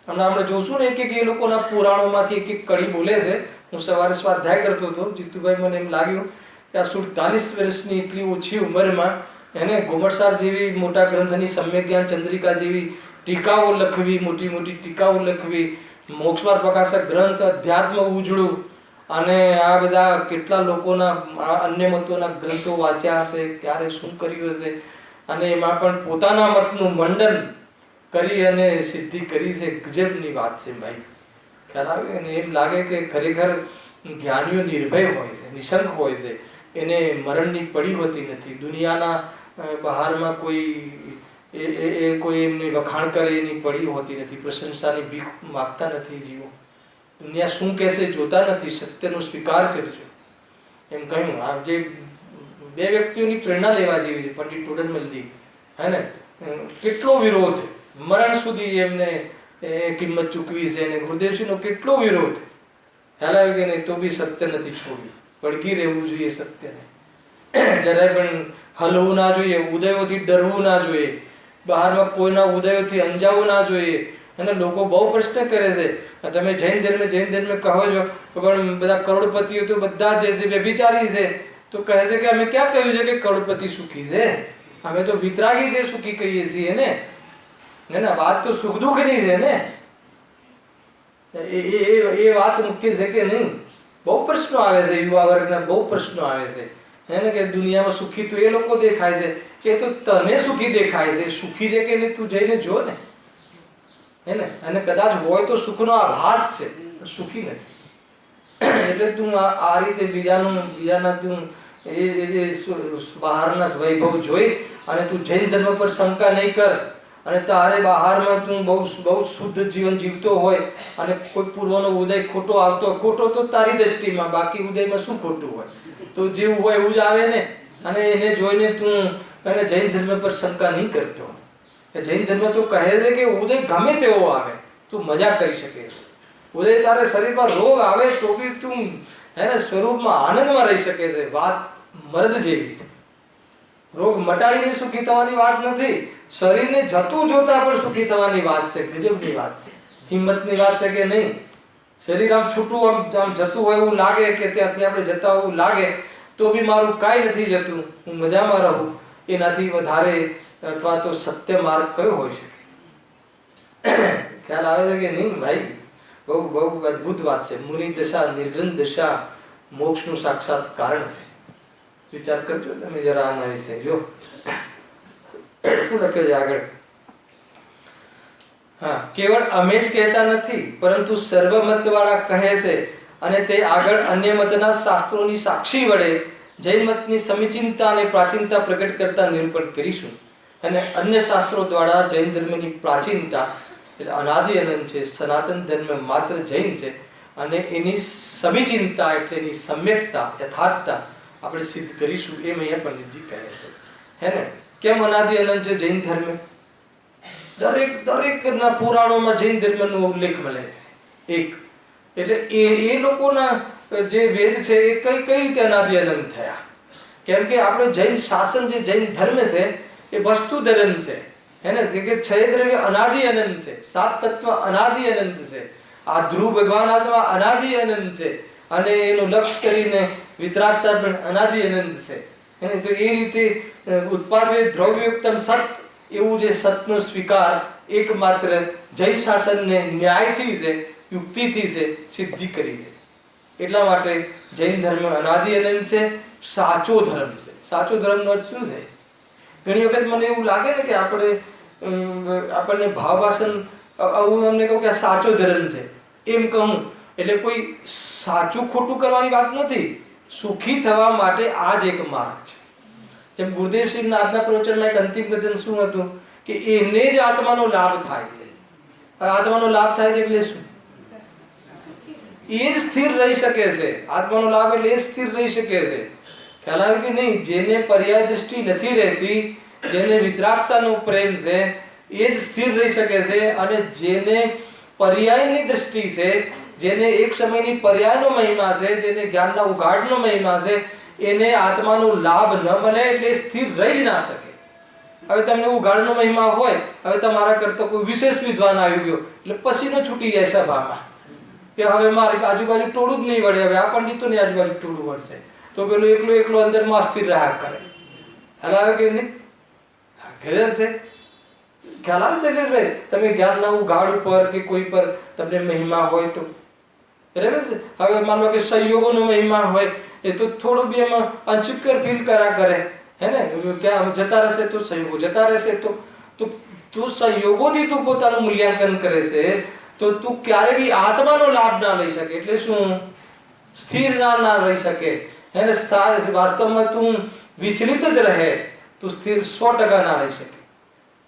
હમણાં આપણે જોશું ને એક એ લોકોના પુરાણોમાંથી એક કડી બોલે છે. હું સવારે સ્વાધ્યાય કરતો હતો, જીતુભાઈ મને એમ લાગ્યું કે આ 47 વર્ષની એટલી ઓછી ઉંમરમાં એને ગોમટસાર જેવી મોટા ગ્રંથની સમ્યક જ્ઞાન ચંદ્રિકા જેવી ટીકાઓ લખવી, મોટી મોટી ટીકાઓ લખવી, મોક્ષમાર્ગ પ્રકાશક ગ્રંથ, અધ્યાત્મ ઉજળું, અને આ બધા કેટલા લોકોના અન્ય મતોના ગ્રંથો વાંચ્યા હશે, ક્યારે શું કર્યું હશે, અને એમાં પણ પોતાના મતનું મંડન કરી અને સિદ્ધિ કરી છે. ગજબની વાત છે ભાઈ. ખ્યાલ આવે? અને એમ લાગે કે ખરેખર જ્ઞાનીઓ નિર્ભય હોય છે, નિશંક હોય છે, એને મરણની પડી હોતી નથી. દુનિયાના બહારમાં કોઈ એમને વખાણ કરે એની પડી હોતી નથી. પ્રશંસાની ભીખ માગતા નથી જીવો. દુનિયા શું કહેશે જોતા નથી, સત્યનો સ્વીકાર કરજો એમ કહ્યું. આ જે બે વ્યક્તિઓની પ્રેરણા લેવા જેવી છે, પંડિત ટોડરમલજી, હે ને, કેટલો વિરોધ, મરણ સુધી એમને કિંમત ચૂકવી છે, અને ગુરુદેવજીનો કેટલો વિરોધ, ખ્યાલ આવે કે નહીં, તો બી સત્ય નથી છોડ્યું. વળગી રહેવું જોઈએ સત્યને, જરાય પણ હલવું ના જોઈએ, ઉદયોથી ડરવું ના જોઈએ, બહારમાં કોઈના ઉદયોથી અંજાવું ના જોઈએ. અને લોકો બહુ પ્રશ્ન કરે છે, તમે જૈન ધર્મ કહો છો, પણ બધા કરોડપતિઓ તો બધા જે વ્યભિચારી છે, તો કહે છે કે અમે ક્યાં કહ્યું છે કે કરોડપતિ સુખી છે? અમે તો વિતરાગી છે સુખી કહીએ છીએ ને. વાત તો સુખ દુઃખની છે ને, એ વાત મુખ્ય છે કે નહીં? બહુ પ્રશ્નો આવે છે, યુવા વર્ગના બહુ પ્રશ્નો આવે છે, હે ને, કે દુનિયામાં સુખી તો એ લોકો દેખાય છે, કે તો તને સુખી દેખાય છે, સુખી છે કે નહીં તું જઈને જો ને, હે ને. અને કદાચ હોય તો સુખનો આભાસ છે, સુખી નથી. એટલે તું આ રીતે બીજાના તું એ બહારના વૈભવ જોઈ અને તું જૈન ધર્મ પર શંકા નહીં કર. અને તારે બહારમાં તું બહુ શુદ્ધ જીવન જીવતો હોય અને કોઈ પૂર્વનો ઉદય ખોટો આવતો, ખોટો તો તારી દ્રષ્ટિમાં, બાકી ઉદયમાં શું ખોટું હોય? તો જેવું હોય એવું જ આવે ને. અને એને જોઈને તું જૈન ધર્મ પર શંકા નહીં કરતો. જૈન ધર્મ તો કહે છે કે ઉદય ગમે તેવો આવે, તું મજા કરી શકે. ઉદય તારે શરીરમાં રોગ આવે તો બી તું એને સ્વરૂપમાં આનંદમાં રહી શકે છે. વાત મર્દ જેવી છે. રોગ મટાડીને સુખી થવાની વાત નથી, શરીરને જતું જોતા પણ સુખી થવાની વાત છે. ગજબની વાત છે, હિંમતની વાત છે કે નહીં? શરીર આમ છૂટું આમ જતું હોય એવું લાગે, કે ત્યાંથી આપણે જતા એવું લાગે, તો બી મારું કાંઈ નથી જતું, હું મજામાં રહું, એનાથી વધારે અથવા તો સત્ય માર્ગ કયો હોય શકે? ખ્યાલ આવે છે કે નહીં ભાઈ? બહુ અદભુત વાત છે. મુનિ દશા, નિર્ગ્રંથ દશા મોક્ષનું સાક્ષાત કારણ છે. વિચાર કરજો તમે જરા આના વિશે. જો શું લખ્યું છે આગળ? હા, કેવળ અમે જ કહેતા નથી, પરંતુ સર્વમત વાળા કહે છે, અને તે આગળ અન્ય મતના શાસ્ત્રોની સાક્ષી વડે જૈન મતની સમીચીનતા અને પ્રાચીનતા પ્રગટ કરતા નિરૂપણ કરીશું. અને અન્ય શાસ્ત્રો દ્વારા જૈન ધર્મની પ્રાચીનતા એટલે અનાદિ અનંત છે, સનાતન ધર્મ માત્ર જૈન છે, અને એની સમીચીનતા એટલે એની સમ્યકતા, યથાર્થતા આપણે સિદ્ધ કરીશું. એમ અહીંયા પંડિતજી કહે છે, હે ને. કેમ અનાદિ અનંત છે જૈન ધર્મ? દરેકના પુરાણોમાં જૈન ધર્મનો ઉલ્લેખ મળે છે. એક એટલે એ લોકોના જે વેદ છે એ કઈ રીતે અનાદિ અનંત થયા? કેમ કે આપણે જૈન શાસન, જે જૈન ધર્મ છે એ વસ્તુ ધર્મ છે, હે ને. કે છ દ્રવ્ય અનાદિ અનંત છે, 7 તત્વ અનાદિ અનંત છે, આ ધ્રુવ ભગવાન આત્મા અનાદિ અનંત છે, અને એનું લક્ષ્ય કરીને વિતરાગતા પણ અનાદિ અનંત છે. તો એ રીતે ઉત્પાદે દ્રવ્યોક્તમ સત, એવું જે સતનો સ્વીકાર એકમાત્ર જૈન શાસનને ન્યાયથી છે, યુક્તિથી છે, સિદ્ધિ કરી છે. એટલા માટે જૈન ધર્મ અનાદિ અનંત છે, સાચો ધર્મ છે. સાચો ધર્મનો અર્થ શું છે? ઘણી વખત મને એવું લાગે ને કે આપણને ભાવવાસન, હું તમને કહું કે આ સાચો ધર્મ છે એમ કહું એટલે કોઈ સાચું ખોટું કરવાની વાત નથી. સુખી થવા માટે આ જ એક માર્ગ છે. જેમ ગુરુદેવસિંહના આજના પ્રવચનમાં એક અંતિમ કથન શું હતું કે એને જ આત્માનો લાભ થાય છે. આત્માનો લાભ થાય છે એટલે શું? એ જ સ્થિર રહી શકે છે. આત્માનો લાભ એટલે એ સ્થિર રહી શકે છે. ખ્યાલ આવે કે નહીં? જેને પર્યાય દૃષ્ટિ નથી રહેતી, જેને વિતરાગતાનો પ્રેમ છે, એ જ સ્થિર રહી શકે છે. અને જેને પર્યાયની દૃષ્ટિ છે, જેને એક સમયની પર્યાયનો મહિમા છે, જેને જ્ઞાનના ઉઘાડનો મહિમા છે, એને આત્માનો લાભ ન મળે એટલે સ્થિર રહી જ ના શકે. હવે તમને ઉઘાડનો મહિમા હોય, હવે તમારા કરતા કોઈ વિશેષ વિદ્વાન આવી ગયો એટલે પસીનો છૂટી જાય સભામાં કે હવે મારી આજુબાજુ ટોળું જ નહીં વળે, હવે આ પંડિતોની આજુબાજુ ટોળું વળશે, તો પેલું એકલો અંદરમાં અસ્થિર રહ્યા કરે. હલાવે કે નહીં? ઘેર છે ખ્યાલ આવે છે શૈલેષભાઈ? તમે જ્ઞાનના ઉઘાડ ઉપર કે કોઈ પર તમને મહિમા હોય તો બરાબર છે. હવે માનો કે સંયોગોનો મહિમા હોય એ તો થોડું બી એમાં અનસિક્યોર ફીલ કરા કરે, હે ને? ક્યાં જતા રહેશે તો સંયોગો જતા રહેશે, તો તું સંયોગોથી તું પોતાનું મૂલ્યાંકન કરે છે તો તું ક્યારે બી આત્માનો લાભ ના લઈ શકે. એટલે શું? સ્થિર ના રહી શકે, હે ને? વાસ્તવમાં તું વિચલિત જ રહે, તું સ્થિર 100% ના રહી શકે.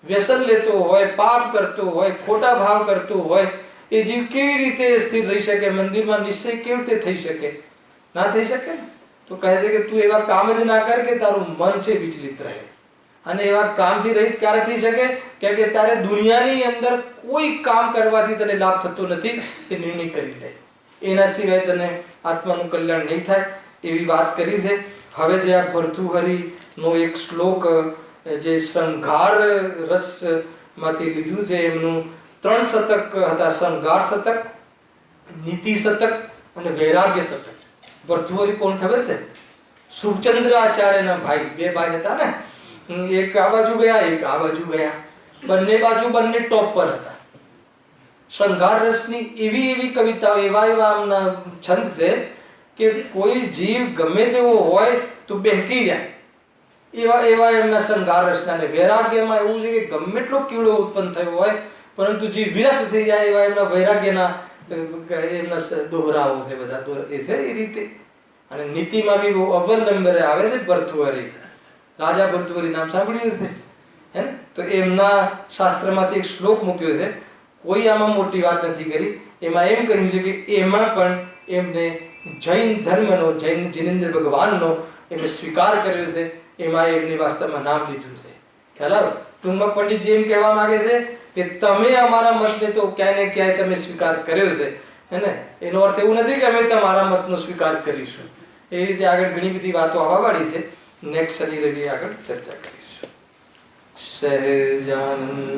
વ્યસન લેતો હોય, પાપ કરતો હોય, ખોટા ભાવ કરતો હોય, એ જીવ કેવી રીતે સ્થિર રહી શકે? મંદિરમાં નિશ્ચય કેવી રીતે થઈ શકે? ના થઈ શકે. તો કહે છે કે તું એવા કામ જ ના કર કે તારું મન છે વિચલિત રહે. અને એવા કામથી રહિત ક્યારે થઈ શકે? કે તારે દુનિયાની અંદર કોઈ કામ કરવાથી તને લાભ થતો નથી, એ નિર્ણય કરી લે. એના સિવાય તને આત્માનું કલ્યાણ નહીં થાય, એવી વાત કરી છે. હવે જે આ ભર્તૃહરિનો એક શ્લોક જે શૃંગાર રસ માંથી લીધું છે, એમનું 3 શતક હતા: શૃંગાર શતક, નીતિ શતક અને વૈરાગ્ય શતક. ભર્તૃહરિ કોણ ખબર છે? સુરચંદ્ર આચાર્યના ભાઈ. 2 ભાઈ હતા ને, એક આ બાજુ ગયા, એક આ બાજુ ગયા, બંને બાજુ બંને ટોપ પર હતા. શૃંગાર રસની એવી કવિતાઓ, એવા આમના છંદ છે કે કોઈ જીવ ગમે તેવો હોય તો બહેકી જાય, એવા એમના શૃંગાર રસના. અને વૈરાગ્યમાં એવું છે કે ગમે એટલો કીડો ઉત્પન્ન થયો હોય પરંતુ જીવ વિરક્ત થઈ જાય, એવા એમના વૈરાગ્યના એમના દોહરાઓ છે બધા, એ છે એ રીતે. અને નીતિમાં બી બહુ અવ્વલ નંબરે આવે છે ભર્તૃહરિ. રાજા ભર્તૃહરિ નામ સાંભળ્યું છે, હે ને? તો એમના શાસ્ત્રમાંથી એક શ્લોક મૂક્યો છે. કોઈ આમાં મોટી વાત નથી કરી. એમાં એમ કહ્યું છે કે એમાં પણ એમને જૈન ધર્મનો, જૈન જિનેન્દ્ર ભગવાનનો એમને સ્વીકાર કર્યો છે. એમાં એમને વાસ્તવમાં નામ લીધું છે. ખ્યાલ આવે? ટૂંકમાં પંડિતજી એમ કહેવા માંગે છે કે તમે અમારા મતને તો ક્યાંય ને ક્યાંય તમે સ્વીકાર કર્યો છે, હે ને? એનો અર્થ એવું નથી કે અમે તમારા મતનો સ્વીકાર કરીશું. એ રીતે આગળ ઘણી બધી વાતો આવવા વાળી છે. નેક્સ્ટ શનિ રવિ આગળ ચર્ચા કરીશું. સહજાનંદી